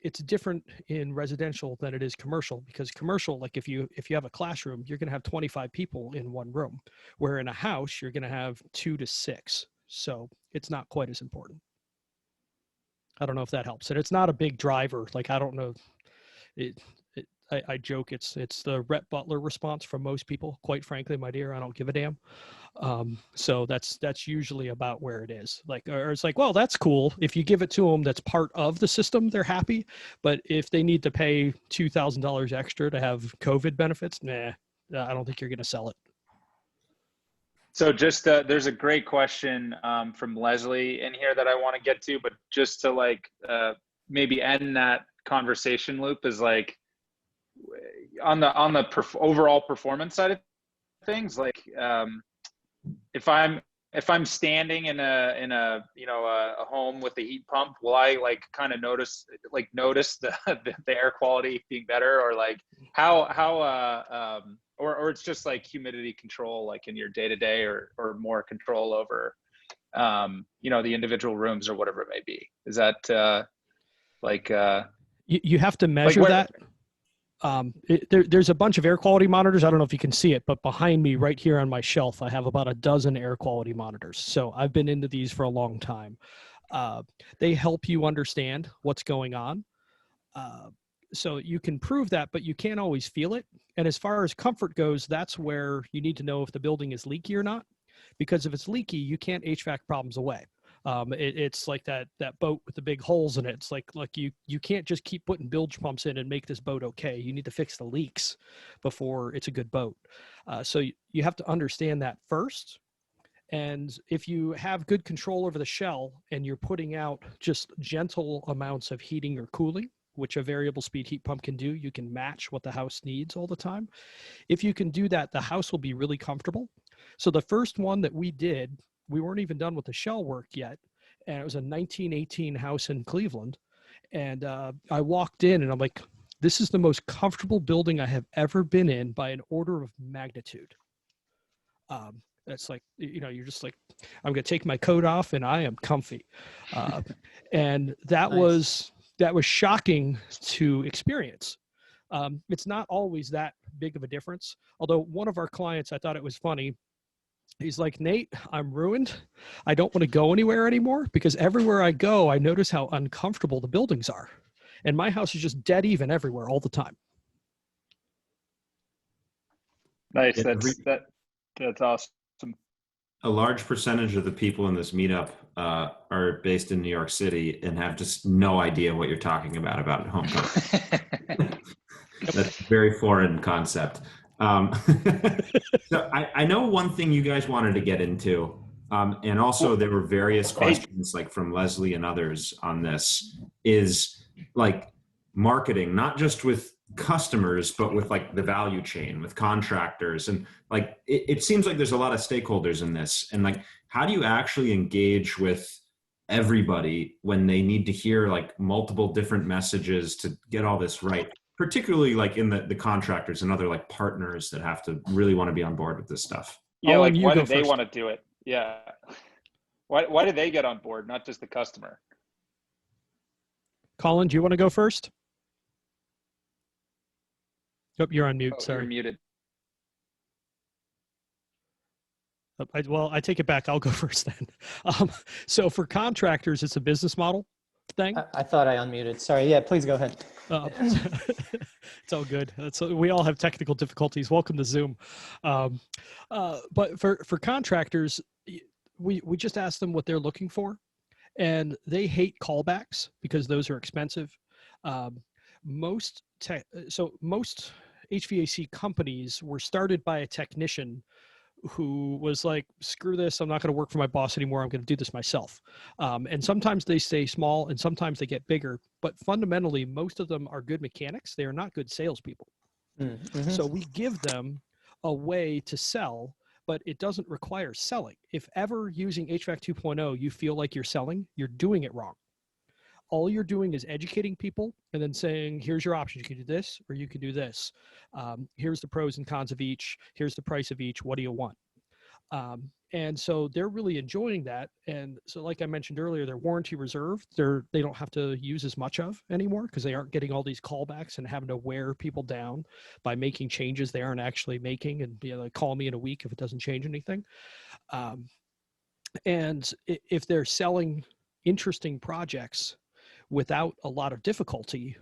it's different in residential than it is commercial, because commercial, like if you have a classroom, you're going to have 25 people in one room, where in a house, you're going to have 2 to 6. So it's not quite as important. I don't know if that helps. And it's not a big driver. Like, I don't know. I joke it's the Rhett Butler response from most people. Quite frankly, my dear, I don't give a damn. So that's usually about where it is. Like, or it's like, well, that's cool. If you give it to them, that's part of the system, they're happy. But if they need to pay $2,000 extra to have COVID benefits, nah, I don't think you're going to sell it. So just there's a great question from Leslie in here that I want to get to, but just to like maybe end that conversation loop is like, on the overall performance side of things, like if I'm standing in a you know a home with a heat pump, will I like kind of notice the air quality being better, or like how or it's just like humidity control, like in your day-to-day, or more control over you know, the individual rooms or whatever it may be? Is that you have to measure like that. There's a bunch of air quality monitors. I don't know if you can see it, but behind me right here on my shelf, I have about a dozen air quality monitors. So I've been into these for a long time. They help you understand what's going on. So you can prove that, but you can't always feel it. And as far as comfort goes, that's where you need to know if the building is leaky or not. Because if it's leaky, you can't HVAC problems away. It's like that boat with the big holes in it. It's like you can't just keep putting bilge pumps in and make this boat okay. You need to fix the leaks before it's a good boat. So you have to understand that first. And if you have good control over the shell and you're putting out just gentle amounts of heating or cooling, which a variable speed heat pump can do, you can match what the house needs all the time. If you can do that, the house will be really comfortable. So the first one that we did, we weren't even done with the shell work yet. And it was a 1918 house in Cleveland. And I walked in and I'm like, this is the most comfortable building I have ever been in by an order of magnitude. That's like, you know, you're just like, I'm going to take my coat off and I am comfy. And that Nice. was shocking to experience. It's not always that big of a difference. Although one of our clients, I thought it was funny. He's like, Nate, I'm ruined. I don't want to go anywhere anymore because everywhere I go, I notice how uncomfortable the buildings are. And my house is just dead even everywhere all the time. Nice. Yeah, That's awesome. a large percentage of the people in this meetup are based in New York City and have just no idea what you're talking about home company. That's a very foreign concept. So I know one thing you guys wanted to get into, and also there were various questions like from Leslie and others on this, is like marketing, not just with customers, but with like the value chain, with contractors. And like, it seems like there's a lot of stakeholders in this. And like, how do you actually engage with everybody when they need to hear like multiple different messages to get all this right? Particularly like in the contractors and other like partners that have to really want to be on board with this stuff. Yeah, Cullen, like you why go do they first. want to do it? Yeah. Why do they get on board, not just the customer? Cullen, do you want to go first? Oh, you're on mute. Oh, Sorry. you're muted. Well, I take it back. I'll go first then. So for contractors, it's a business model thing. I thought I unmuted. Sorry. Yeah, please go ahead. It's all good. We all have technical difficulties. Welcome to Zoom. But for contractors, we just ask them what they're looking for, and they hate callbacks because those are expensive. Most HVAC companies were started by a technician who was like, screw this, I'm not going to work for my boss anymore, I'm going to do this myself. And sometimes they stay small and sometimes they get bigger, but fundamentally most of them are good mechanics. They are not good salespeople. Mm-hmm. So we give them a way to sell, but it doesn't require selling. If ever using HVAC 2.0 you feel like you're selling, you're doing it wrong. All you're doing is educating people and then saying, here's your options. You can do this or you can do this. Here's the pros and cons of each. Here's the price of each. What do you want? And so they're really enjoying that. And so like I mentioned earlier, they're warranty reserved. They don't have to use as much of anymore because they aren't getting all these callbacks and having to wear people down by making changes they aren't actually making and be like, call me in a week if it doesn't change anything. And if they're selling interesting projects without a lot of difficulty,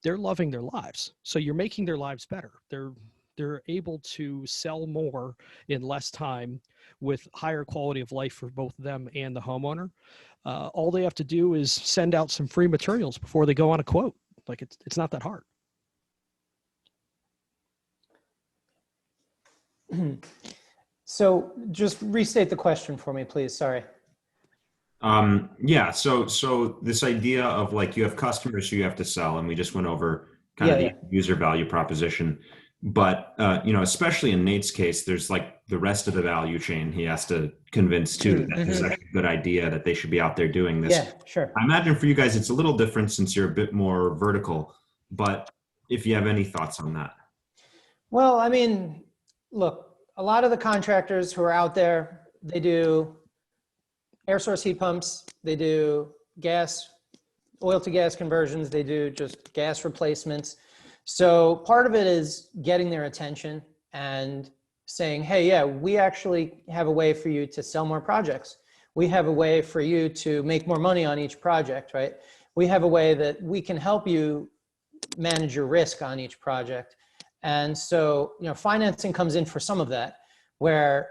they're loving their lives. So you're making their lives better. They're able to sell more in less time with higher quality of life for both them and the homeowner. All they have to do is send out some free materials before they go on a quote. Like it's not that hard. So just restate the question for me, please. Sorry. Yeah. So this idea of like, you have customers who you have to sell, and we just went over kind of the user value proposition, but especially in Nate's case, there's like the rest of the value chain he has to convince too that this is actually a good idea, that they should be out there doing this. Yeah, sure. I imagine for you guys, it's a little different since you're a bit more vertical, but if you have any thoughts on that. Well, I mean, look, a lot of the contractors who are out there, they do air source heat pumps, they do oil to gas conversions, they do just gas replacements. So part of it is getting their attention and saying, hey, yeah, we actually have a way for you to sell more projects. We have a way for you to make more money on each project, right? We have a way that we can help you manage your risk on each project. And so, financing comes in for some of that, where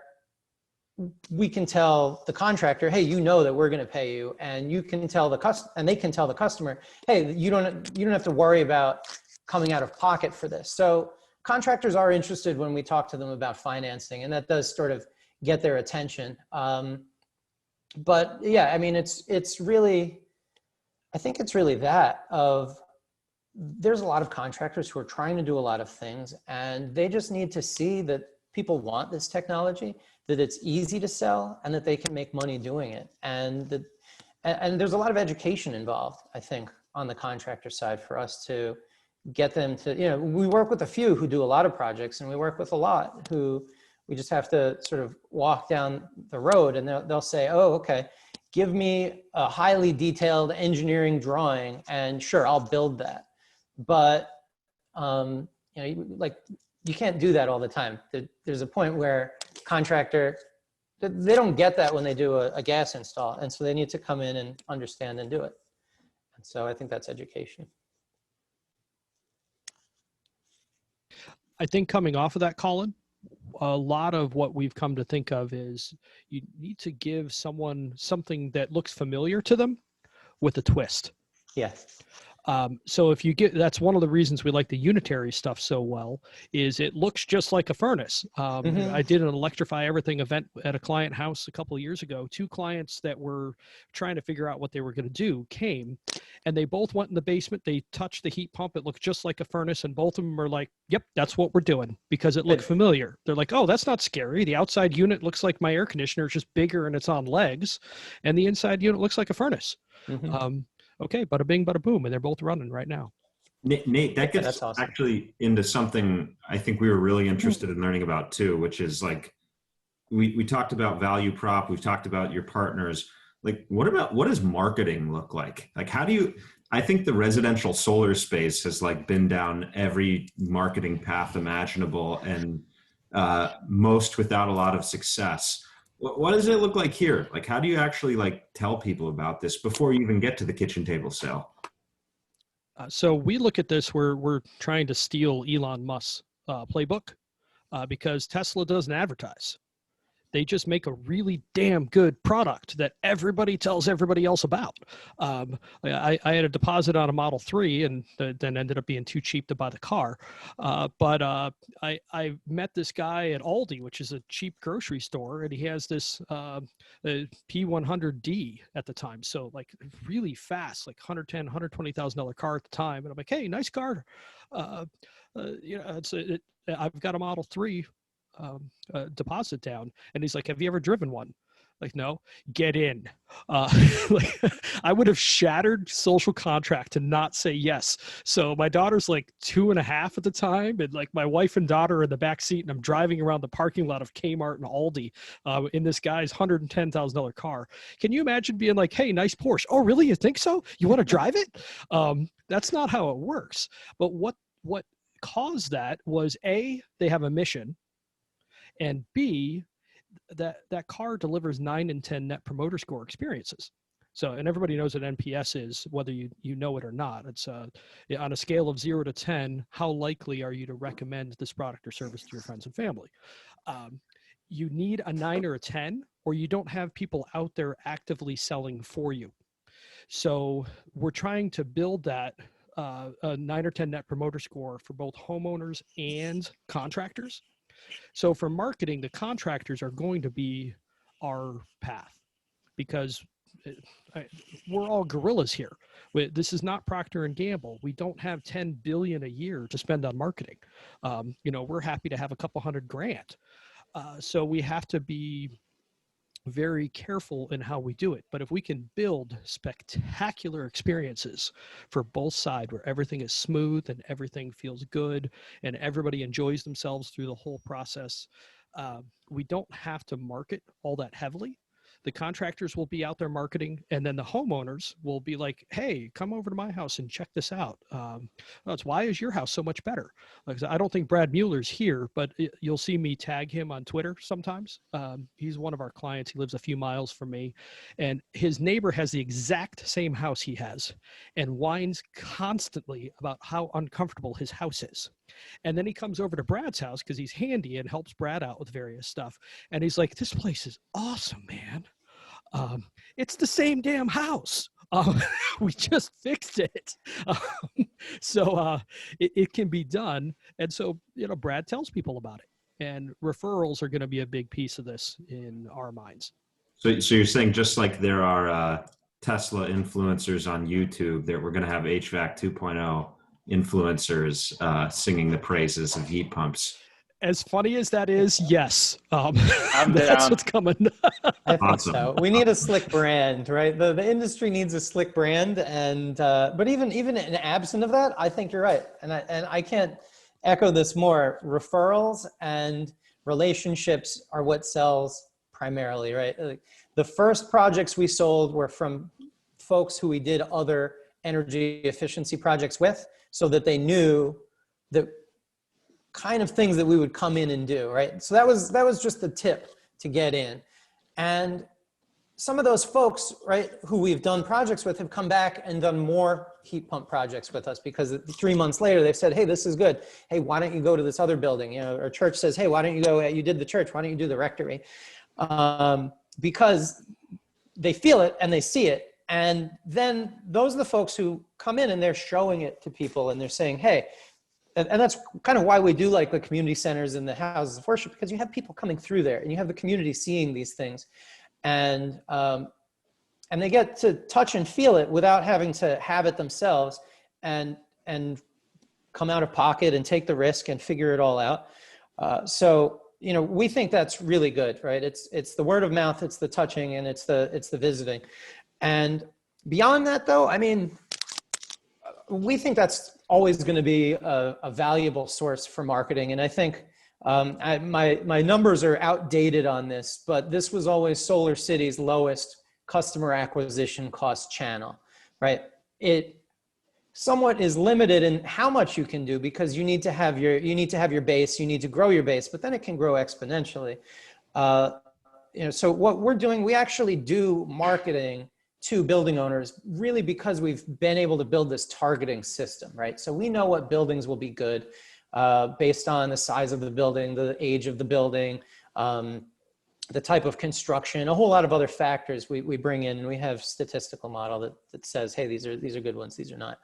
we can tell the contractor, hey, that we're going to pay you, and you can tell and they can tell the customer, hey, you don't have to worry about coming out of pocket for this. So contractors are interested when we talk to them about financing, and that does sort of get their attention. But yeah, I mean, it's really, I think it's really that of, there's a lot of contractors who are trying to do a lot of things, and they just need to see that people want this technology, that it's easy to sell, and that they can make money doing it. And there's a lot of education involved, I think, on the contractor side for us to get them to, we work with a few who do a lot of projects, and we work with a lot who we just have to sort of walk down the road, and they'll say, oh, okay, give me a highly detailed engineering drawing, and sure, I'll build that. But you can't do that all the time. There's a point where contractor, they don't get that when they do a gas install, and so they need to come in and understand and do it. And so I think that's education. I think coming off of that, Colin, a lot of what we've come to think of is you need to give someone something that looks familiar to them with a twist. Yes. So if you get, that's one of the reasons we like the unitary stuff so well, is it looks just like a furnace. I did an Electrify Everything event at a client house a couple of years ago. 2 clients that were trying to figure out what they were going to do came, and they both went in the basement. They touched the heat pump. It looked just like a furnace, and both of them were like, yep, that's what we're doing, because it looked familiar. They're like, oh, that's not scary. The outside unit looks like my air conditioner. It's just bigger and it's on legs, and the inside unit looks like a furnace. Okay, bada bing, bada boom, and they're both running right now. Nate, that gets That's awesome. actually into something I think we were really interested in learning about too, which is like, we talked about value prop, we've talked about your partners. Like, what does marketing look like? Like, how do you, I think the residential solar space has like been down every marketing path imaginable, and most without a lot of success. What does it look like here? Like, how do you actually like tell people about this before you even get to the kitchen table sale? So we look at this, we're trying to steal Elon Musk's playbook because Tesla doesn't advertise. They just make a really damn good product that everybody tells everybody else about. I had a deposit on a Model 3 and then ended up being too cheap to buy the car. But I met this guy at Aldi, which is a cheap grocery store, and he has this P100D at the time. So like really fast, like $110,000, $120,000 car at the time. And I'm like, hey, nice car. You know, I've got a Model 3. Deposit down. And he's like, have you ever driven one? Like, no. Get in. Like, I would have shattered social contract to not say yes. So my daughter's like 2.5 at the time, and like my wife and daughter are in the back seat, and I'm driving around the parking lot of Kmart and Aldi in this guy's $110,000 car. Can you imagine being like, hey, nice Porsche? Oh, really? You think so? You want to drive it? That's not how it works. But what caused that was A, they have a mission, and B, that car delivers 9 and 10 net promoter score experiences. So, and everybody knows what NPS is, whether you know it or not. It's on a scale of 0 to 10, how likely are you to recommend this product or service to your friends and family? You need a 9 or a 10, or you don't have people out there actively selling for you. So we're trying to build that a 9 or 10 net promoter score for both homeowners and contractors. So for marketing, the contractors are going to be our path, because we're all gorillas here. This is not Procter and Gamble. We don't have 10 billion a year to spend on marketing. You know, we're happy to have a couple $100,000. So we have to be very careful in how we do it. But if we can build spectacular experiences for both sides, where everything is smooth and everything feels good and everybody enjoys themselves through the whole process, we don't have to market all that heavily. The contractors will be out there marketing, and then the homeowners will be like, hey, come over to my house and check this out. That's why is your house so much better? Like, I don't think Brad Mueller's here, but you'll see me tag him on Twitter sometimes. He's one of our clients. He lives a few miles from me, and his neighbor has the exact same house he has and whines constantly about how uncomfortable his house is. And then he comes over to Brad's house because he's handy and helps Brad out with various stuff. And he's like, this place is awesome, man. It's the same damn house. We just fixed it. So it can be done. And so, you know, Brad tells people about it. And referrals are going to be a big piece of this in our minds. So you're saying, just like there are Tesla influencers on YouTube, that we're going to have HVAC 2.0 influencers singing the praises of heat pumps. As funny as that is, yes. I'm that's down. what's coming. I think Awesome. so. We need a slick brand, right? The industry needs a slick brand, and but even in absent of that, I think you're right, and I can't echo this more. Referrals and relationships are what sells primarily, right? Like, the first projects we sold were from folks who we did other energy efficiency projects with, so that they knew the kind of things that we would come in and do, right? So that was just the tip to get in. And some of those folks, right, who we've done projects with have come back and done more heat pump projects with us, because 3 months later they've said, hey, this is good. Hey, why don't you go to this other building? You know, our church says, hey, why don't you go, you did the church, why don't you do the rectory? Because they feel it and they see it. And then those are the folks who come in and they're showing it to people and they're saying, hey, and that's kind of why we do like the community centers and the houses of worship, because you have people coming through there and you have the community seeing these things. And they get to touch and feel it without having to have it themselves and come out of pocket and take the risk and figure it all out. So, you know, we think that's really good, right? It's the word of mouth, it's the touching, and it's the visiting. And beyond that, though, I mean, we think that's always going to be a valuable source for marketing. And I think my numbers are outdated on this, but this was always Solar City's lowest customer acquisition cost channel, right? It somewhat is limited in how much you can do, because you need to have your base, you need to grow your base, but then it can grow exponentially. You know, so what we're doing, we actually do marketing to building owners really because we've been able to build this targeting system, right? So we know what buildings will be good based on the size of the building, the age of the building, the type of construction, a whole lot of other factors we bring in, and we have statistical model that says, hey, these are good ones, these are not.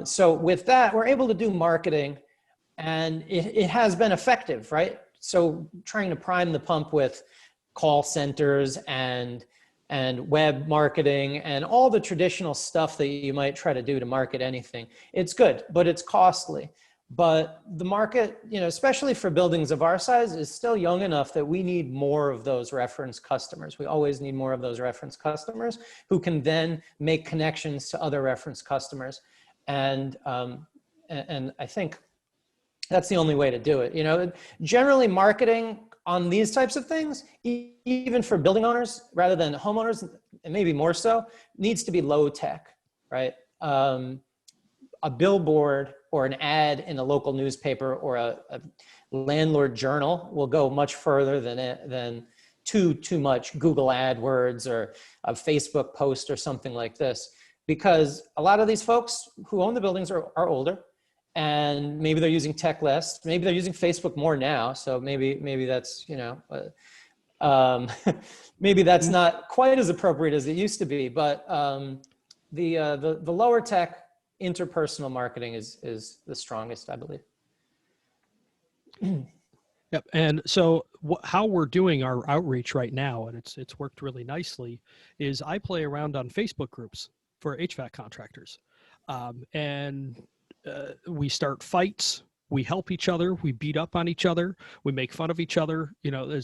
So with that, we're able to do marketing, and it has been effective, right? So trying to prime the pump with call centers and web marketing and all the traditional stuff that you might try to do to market anything. It's good, but it's costly. But the market, you know, especially for buildings of our size, is still young enough that we need more of those reference customers. We always need more of those reference customers who can then make connections to other reference customers. And I think that's the only way to do it. You know, generally marketing on these types of things, even for building owners rather than homeowners, and maybe more so, needs to be low tech, right? A billboard or an ad in a local newspaper or a landlord journal will go much further than too much Google AdWords or a Facebook post or something like this, because a lot of these folks who own the buildings are older, and maybe they're using tech less. Maybe they're using Facebook more now. So maybe that's, you know, maybe that's not quite as appropriate as it used to be. But the lower tech interpersonal marketing is the strongest, I believe. Yep. And so how we're doing our outreach right now, and it's worked really nicely, is I play around on Facebook groups for HVAC contractors, and we start fights, we help each other, we beat up on each other, we make fun of each other. You know,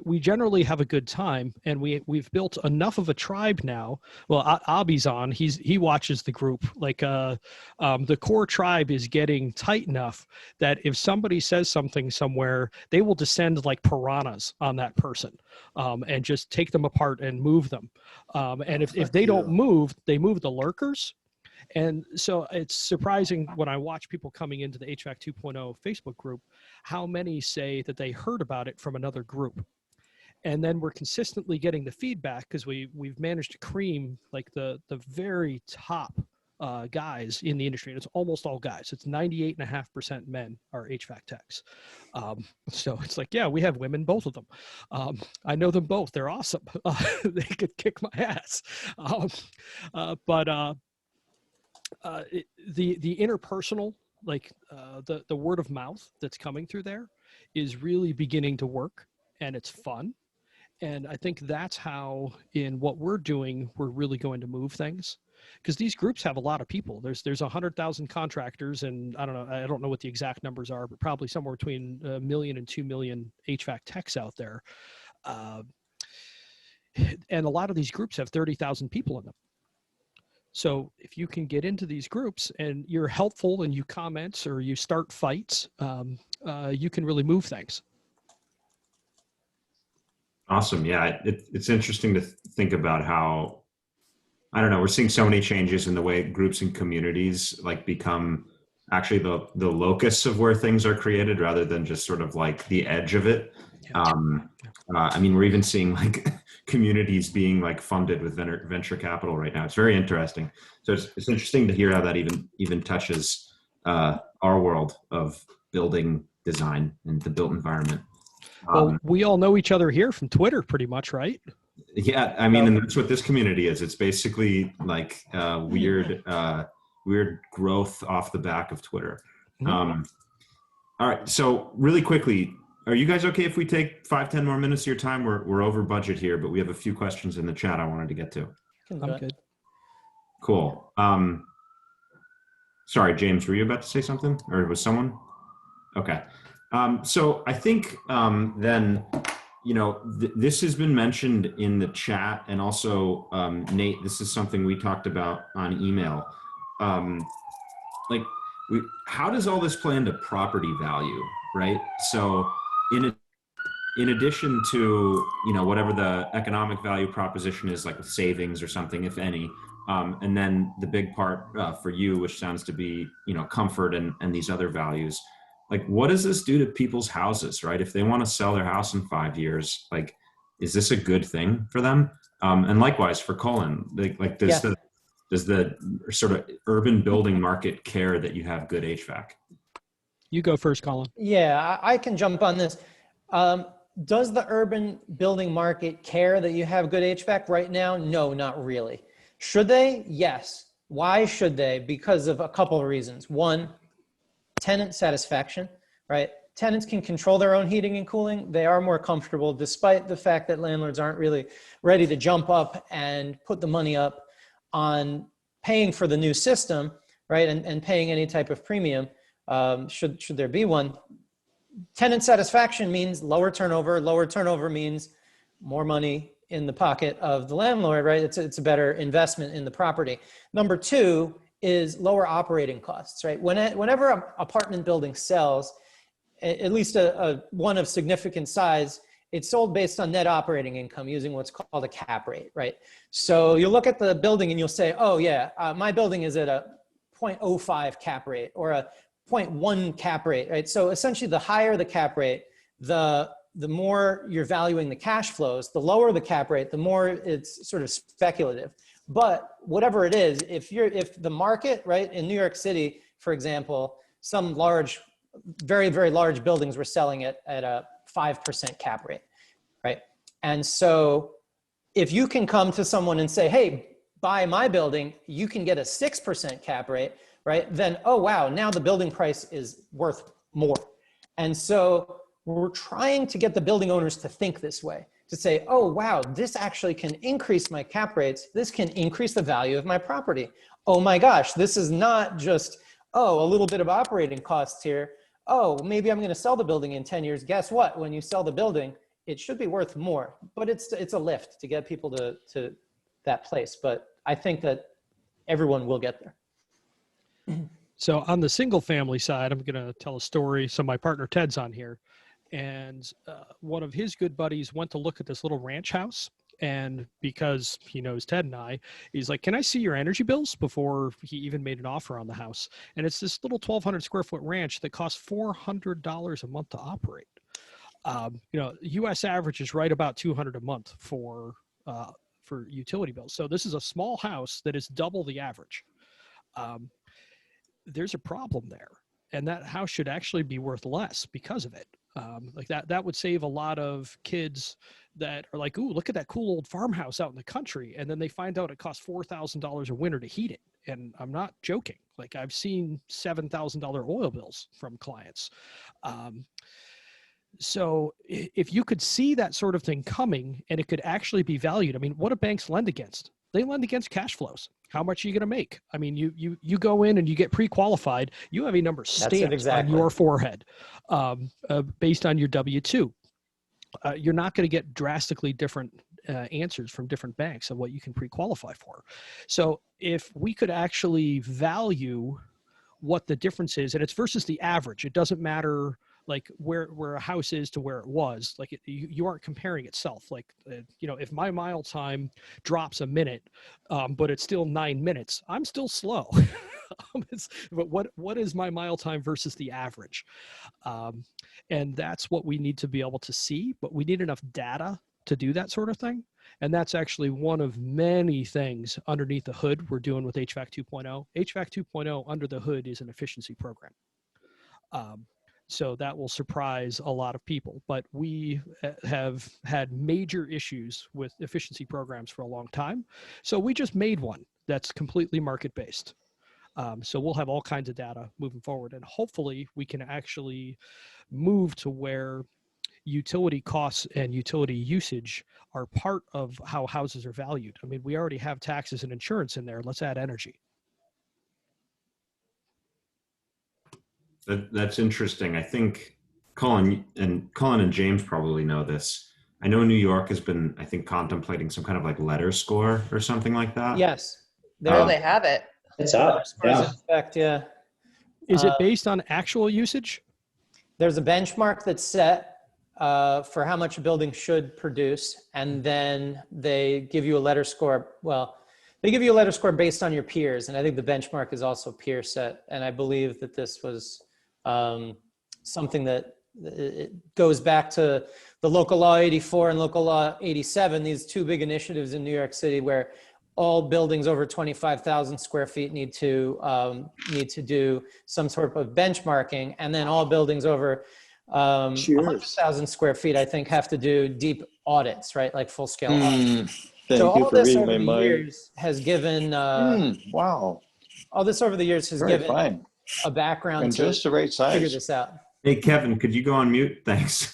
we generally have a good time, and we've built enough of a tribe now. Well, Abby's on, he watches the group. Like the core tribe is getting tight enough that if somebody says something somewhere, they will descend like piranhas on that person and just take them apart and move them. And if they don't move, they move the lurkers. And so it's surprising when I watch people coming into the HVAC 2.0 Facebook group, how many say that they heard about it from another group. And then we're consistently getting the feedback because we've managed to cream like the very top guys in the industry. And it's almost all guys. It's 98.5% men are HVAC techs. So it's like, yeah, we have women, both of them. I know them both. They're awesome. They could kick my ass. The interpersonal, like the word of mouth that's coming through there is really beginning to work, and it's fun. And I think that's how, in what we're doing, we're really going to move things, because these groups have a lot of people. There's 100,000 contractors, and I don't know what the exact numbers are, but probably somewhere between 1 million and 2 million HVAC techs out there. And a lot of these groups have 30,000 people in them. So if you can get into these groups and you're helpful and you comment or you start fights, you can really move things. Awesome. Yeah, it's interesting to think about how, I don't know, we're seeing so many changes in the way groups and communities like become actually the locus of where things are created rather than just sort of like the edge of it. I mean, we're even seeing like communities being like funded with venture capital right now. It's very interesting. So it's interesting to hear how that even touches our world of building design and the built environment. Well, we all know each other here from Twitter pretty much, right? Yeah, I mean, and that's what this community is. It's basically like weird growth off the back of Twitter. Mhm. All right, so really quickly, are you guys okay if we take 5-10 more minutes of your time? We're over budget here, but we have a few questions in the chat I wanted to get to. I'm good. Cool. Sorry, James, were you about to say something, or was someone? Okay. So I think then, you know, this has been mentioned in the chat, and also Nate, this is something we talked about on email. Like, how does all this play into property value, right? So in addition to, you know, whatever the economic value proposition is, like savings or something, if any, and then the big part for you, which sounds to be, you know, comfort and these other values, like what does this do to people's houses, right? If they want to sell their house in 5 years, like, is this a good thing for them? And likewise for Cullen, like does the sort of urban building market care that you have good HVAC? You go first, Colin. Yeah, I can jump on this. Does the urban building market care that you have good HVAC right now? No, not really. Should they? Yes. Why should they? Because of a couple of reasons. One, tenant satisfaction, right? Tenants can control their own heating and cooling. They are more comfortable, despite the fact that landlords aren't really ready to jump up and put the money up on paying for the new system, right? And paying any type of premium, should there be one. Tenant satisfaction means lower turnover. Lower turnover means more money in the pocket of the landlord, right? It's a better investment in the property. Number two is lower operating costs, right? Whenever an apartment building sells, at least one of significant size, it's sold based on net operating income using what's called a cap rate, right? So you look at the building and you'll say, oh yeah, my building is at a 0.05 cap rate or a 0.1 cap rate, right? So essentially the higher the cap rate, the more you're valuing the cash flows. The lower the cap rate, the more it's sort of speculative. But whatever it is, if the market, right, in New York City, for example, some large, very, very large buildings were selling it at a 5% cap rate, right? And so if you can come to someone and say, hey, buy my building, you can get a 6% cap rate, right? Then, oh, wow, now the building price is worth more. And so we're trying to get the building owners to think this way, to say, oh, wow, this actually can increase my cap rates. This can increase the value of my property. Oh my gosh, this is not just, oh, a little bit of operating costs here. Oh, maybe I'm going to sell the building in 10 years. Guess what? When you sell the building, it should be worth more, but it's a lift to get people to that place. But I think that everyone will get there. So on the single family side, I'm going to tell a story. So my partner Ted's on here, and one of his good buddies went to look at this little ranch house. And because he knows Ted and I, he's like, can I see your energy bills, before he even made an offer on the house? And it's this little 1,200 square foot ranch that costs $400 a month to operate. You know, US average is right about $200 a month for utility bills. So this is a small house that is double the average. There's a problem there, and that house should actually be worth less because of it. Like that would save a lot of kids that are like, ooh, look at that cool old farmhouse out in the country. And then they find out it costs $4,000 a winter to heat it. And I'm not joking. Like, I've seen $7,000 oil bills from clients. So if you could see that sort of thing coming and it could actually be valued, I mean, what do banks lend against? They lend against cash flows. How much are you going to make? I mean, you go in and you get pre-qualified. You have a number stamped on your forehead based on your W-2. You're not going to get drastically different answers from different banks of what you can pre-qualify for. So if we could actually value what the difference is, and it's versus the average, it doesn't matter like where a house is to where it was. Like you aren't comparing itself. Like, you know, if my mile time drops a minute, but it's still 9 minutes, I'm still slow. But what is my mile time versus the average? And that's what we need to be able to see, but we need enough data to do that sort of thing. And that's actually one of many things underneath the hood we're doing with HVAC 2.0. HVAC 2.0 under the hood is an efficiency program. So that will surprise a lot of people, but we have had major issues with efficiency programs for a long time. So we just made one that's completely market-based. So we'll have all kinds of data moving forward, and hopefully we can actually move to where utility costs and utility usage are part of how houses are valued. I mean, we already have taxes and insurance in there. Let's add energy. That's interesting. I think Cullen and James probably know this. I know New York has been, I think, contemplating some kind of like letter score or something like that. Yes. Oh, they have it. It's up. Scores Yeah. in effect, yeah. Is it based on actual usage? There's a benchmark that's set for how much a building should produce, and then they give you a letter score. Well, they give you a letter score based on your peers, and I think the benchmark is also peer set. And I believe that this was something that it goes back to the local law 84 and local law 87, these two big initiatives in New York City where all buildings over 25,000 square feet need to do some sort of benchmarking, and then all buildings over 100,000 square feet, I think, have to do deep audits, right? Like full scale audits. So all this over the years has given, wow. all this over the years has Very given fine. a background And to just the right figure size. this out. Hey, Kevin, could you go on mute? Thanks.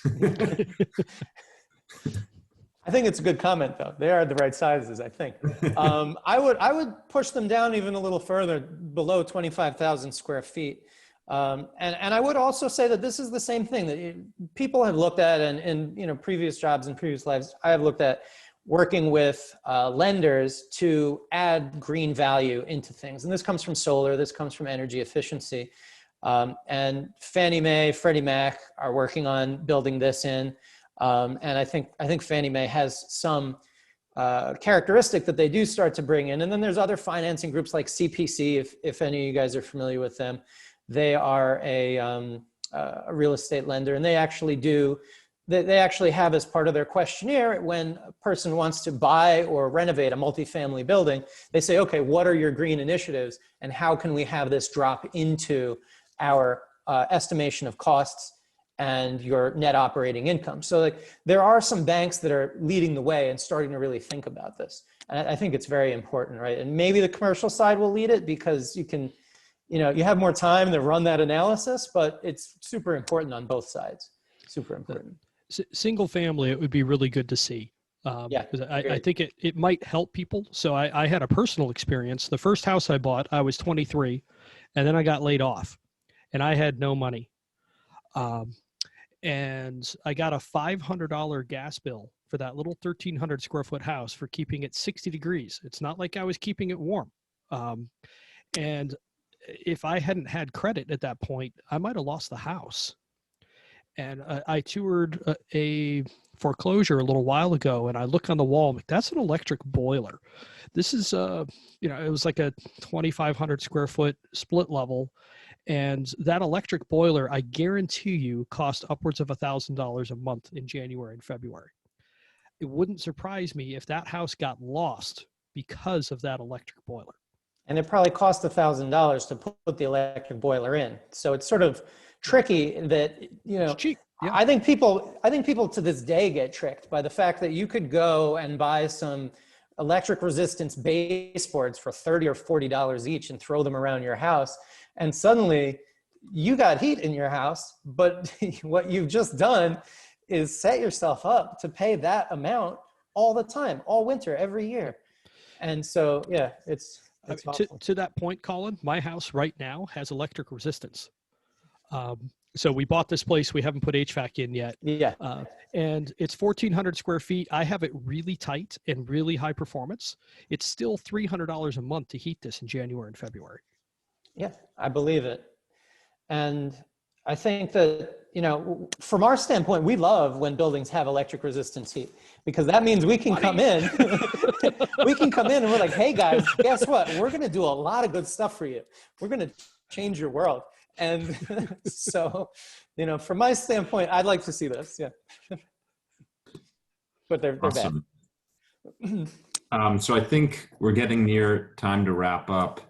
I think it's a good comment, though. They are the right sizes, I think. I would push them down even a little further, below 25,000 square feet. And I would also say that this is the same thing that people have looked at, and in previous jobs and previous lives, I have looked at working with lenders to add green value into things. And this comes from solar, this comes from energy efficiency. And Fannie Mae, Freddie Mac are working on building this in. And I think Fannie Mae has some characteristic that they do start to bring in. And then there's other financing groups like CPC, if any of you guys are familiar with them. They are a real estate lender, and they actually have as part of their questionnaire, when a person wants to buy or renovate a multifamily building, they say, okay, what are your green initiatives, and how can we have this drop into our estimation of costs and your net operating income? So like, there are some banks that are leading the way and starting to really think about this. And I think it's very important, right? And maybe the commercial side will lead it because you can, you have more time to run that analysis, but it's super important on both sides. Super important. Single family, it would be really good to see. Yeah, I think it might help people. So I had a personal experience. The first house I bought, I was 23, and then I got laid off, and I had no money. And I got a $500 gas bill for that little 1,300 square foot house for keeping it 60 degrees. It's not like I was keeping it warm. And if I hadn't had credit at that point, I might have lost the house. And I toured a foreclosure a little while ago, and I look on the wall, I'm like, that's an electric boiler. This is, it was like a 2,500 square foot split level. And that electric boiler, I guarantee you, cost upwards of $1,000 a month in January and February. It wouldn't surprise me if that house got lost because of that electric boiler. And it probably cost $1,000 to put the electric boiler in. So it's sort of tricky that, It's cheap. Yeah. I think people to this day get tricked by the fact that you could go and buy some electric resistance baseboards for $30 or $40 each and throw them around your house. And suddenly you got heat in your house, but what you've just done is set yourself up to pay that amount all the time, all winter, every year. And so, yeah, it's to that point, Colin, my house right now has electric resistance. So we bought this place. We haven't put HVAC in yet. Yeah. And it's 1,400 square feet. I have it really tight and really high performance. It's still $300 a month to heat this in January and February. Yeah, I believe it. And I think that, you know, from our standpoint, we love when buildings have electric resistance heat, because that means we can come in, we can come in and we're like, hey guys, guess what? We're going to do a lot of good stuff for you. We're going to change your world. And so, you know, from my standpoint, I'd like to see this. Yeah. But they're Awesome. bad. So I think we're getting near time to wrap up.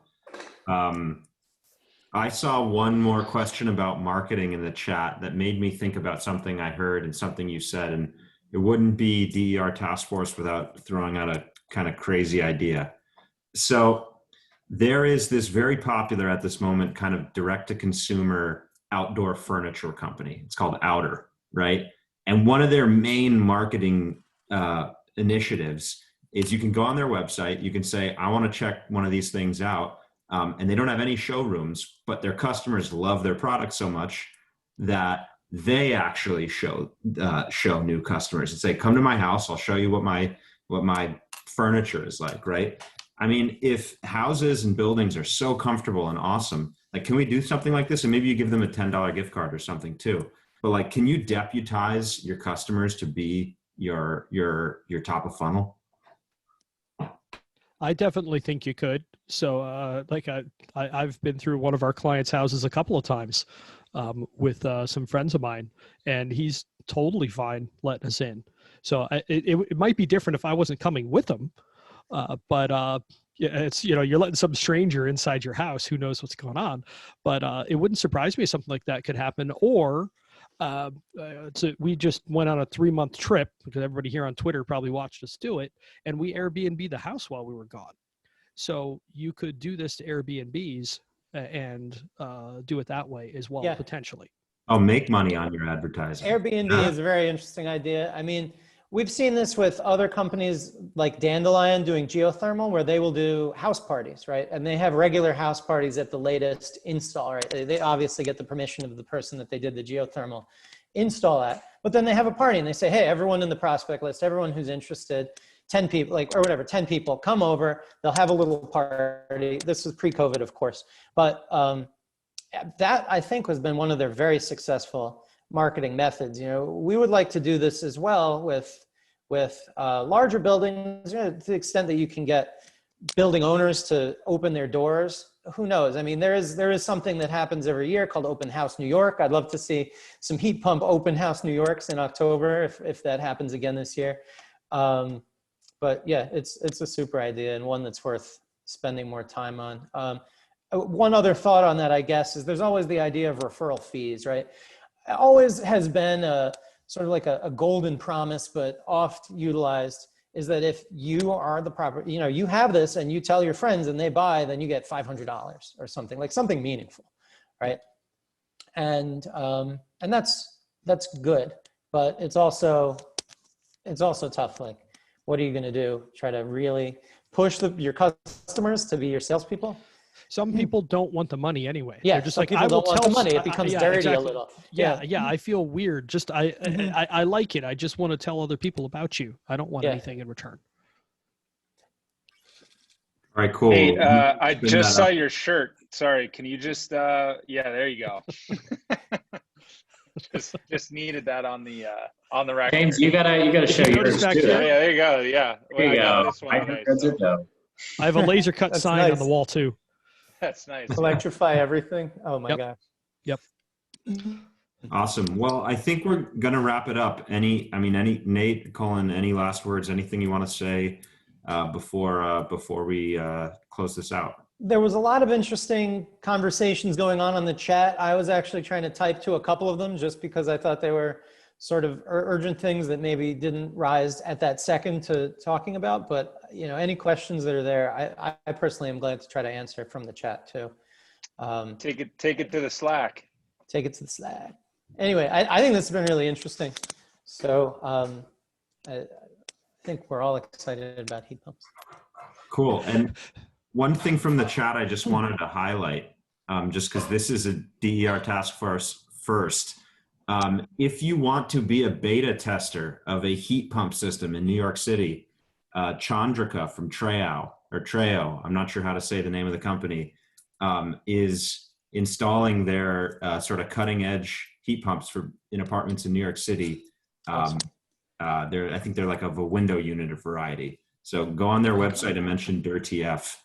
I saw one more question about marketing in the chat that made me think about something I heard and something you said, and it wouldn't be DER task force without throwing out a kind of crazy idea. So there is this very popular at this moment kind of direct to consumer outdoor furniture company. It's called Outer, right? And one of their main marketing initiatives is you can go on their website, you can say, I want to check one of these things out. And they don't have any showrooms, but their customers love their product so much that they actually show new customers and say, come to my house, I'll show you what my furniture is like, right? I mean, if houses and buildings are so comfortable and awesome, like, can we do something like this? And maybe you give them a $10 gift card or something too. But like, can you deputize your customers to be your top of funnel? I definitely think you could. So like I've been through one of our clients' houses a couple of times with some friends of mine, and he's totally fine letting us in. So it might be different if I wasn't coming with him, but yeah, it's, you know, you're letting some stranger inside your house who knows what's going on. But it wouldn't surprise me if something like that could happen. Or so we just went on a 3-month trip, because everybody here on Twitter probably watched us do it, and we Airbnb the house while we were gone. So you could do this to Airbnbs and do it that way as well, Yeah. potentially. Oh, make money on your advertising. Airbnb is a very interesting idea. I mean, we've seen this with other companies like Dandelion doing geothermal, where they will do house parties, right? And they have regular house parties at the latest install, right? They obviously get the permission of the person that they did the geothermal install at, but then they have a party and they say, hey, everyone in the prospect list, everyone who's interested, 10 people, like, or whatever, 10 people come over, they'll have a little party. This was pre-COVID, of course, but that I think has been one of their very successful marketing methods. You know, we would like to do this as well with larger buildings, you know, to the extent that you can get building owners to open their doors. Who knows? I mean, there is something that happens every year called Open House New York. I'd love to see some heat pump Open House New Yorks in October if that happens again this year. But yeah, it's a super idea, and one that's worth spending more time on. One other thought on that, I guess, is there's always the idea of referral fees, right? It always has been a sort of like a golden promise, but oft utilized, is that if you are the proper, you know, you have this and you tell your friends and they buy, then you get $500 or something, like something meaningful, right? And that's good, but it's also tough. Like, what are you going to do? Try to really push your customers to be your salespeople? Some people don't want the money anyway. Yeah, they're just some like, people I will don't want tell the money. It becomes yeah, dirty exactly. a little. Yeah, I feel weird. Just I like it. I just want to tell other people about you. I don't want anything in return. All right, cool. Nate, I just saw your shirt. Sorry, can you just yeah, there you go. just needed that on the record. James, you gotta show yours too. Yeah, there you go. Yeah, There you go. This one today, I have a laser cut sign on the wall too. That's nice. Electrify everything. Oh my God. Yep. Awesome. Well, I think we're gonna wrap it up. Any Nate, Cullen, any last words? Anything you want to say before we close this out? There was a lot of interesting conversations going on the chat. I was actually trying to type to a couple of them just because I thought they were sort of urgent things that maybe didn't rise at that second to talking about. But, you know, any questions that are there, I personally am glad to try to answer from the chat too. Take it to the Slack. Take it to the Slack. Anyway, I think this has been really interesting. So I think we're all excited about heat pumps. Cool. And one thing from the chat I just wanted to highlight, just because this is a DER task force first. If you want to be a beta tester of a heat pump system in New York City, Chandrika from Treo, I'm not sure how to say the name of the company, is installing their sort of cutting edge heat pumps in apartments in New York City. Awesome. I think they're like of a window unit of variety. So go on their website and mention DirTF.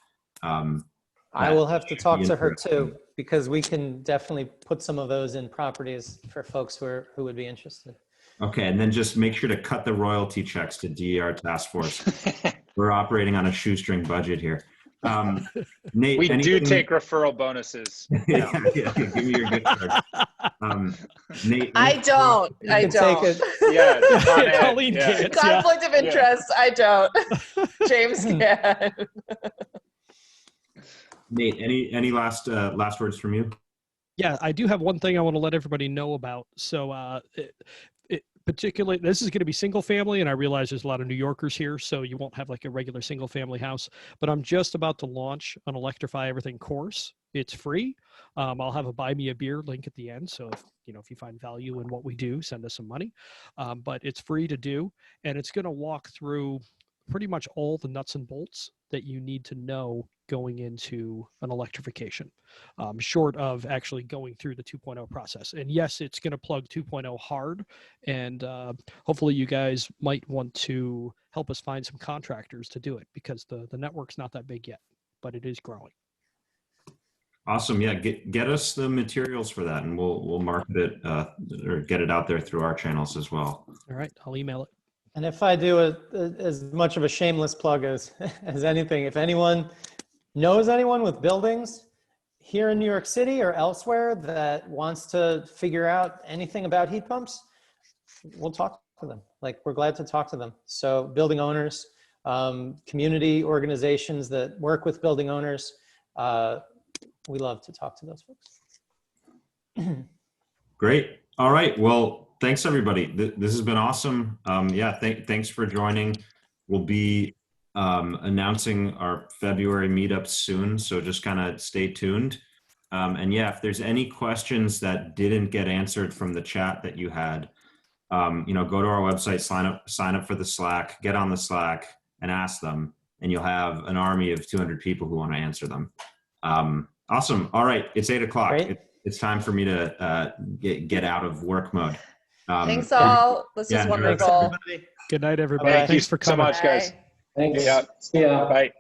I will have to talk to her too, because we can definitely put some of those in properties for folks who would be interested. Okay, and then just make sure to cut the royalty checks to DER Task Force. We're operating on a shoestring budget here. Nate, We do take referral bonuses. Yeah, give me your gift card. Nate, I don't. I don't. Take it. Yeah, Colleen yeah. can't. Conflict of interest. I don't. James can. Nate, any last words from you? Yeah, I do have one thing I want to let everybody know about. So particularly, this is going to be single family, and I realize there's a lot of New Yorkers here, so you won't have like a regular single family house, but I'm just about to launch an Electrify Everything course. It's free. I'll have a buy me a beer link at the end. So if you find value in what we do, send us some money, but it's free to do. And it's going to walk through pretty much all the nuts and bolts that you need to know going into an electrification, short of actually going through the 2.0 process. And yes, it's going to plug 2.0 hard, and hopefully you guys might want to help us find some contractors to do it, because the network's not that big yet, but it is growing. Awesome. Yeah, get us the materials for that, and we'll market it or get it out there through our channels as well. All right, I'll email it. And if I do as much of a shameless plug as anything, if anyone knows anyone with buildings here in New York City or elsewhere that wants to figure out anything about heat pumps, we'll talk to them. Like, we're glad to talk to them. So building owners, community organizations that work with building owners, we love to talk to those folks. Great. All right. Well, thanks everybody. This has been awesome. Yeah, thanks for joining. We'll be announcing our February meetup soon, so just kind of stay tuned. And yeah, if there's any questions that didn't get answered from the chat that you had, go to our website, sign up for the Slack, get on the Slack and ask them, and you'll have an army of 200 people who want to answer them. Awesome. All right, it's 8 o'clock. It's time for me to get out of work mode. Thanks all. This is wonderful. Thanks, Good night, everybody. Thank you Thanks for coming. so much, guys. Thanks. Yeah. See ya. Bye.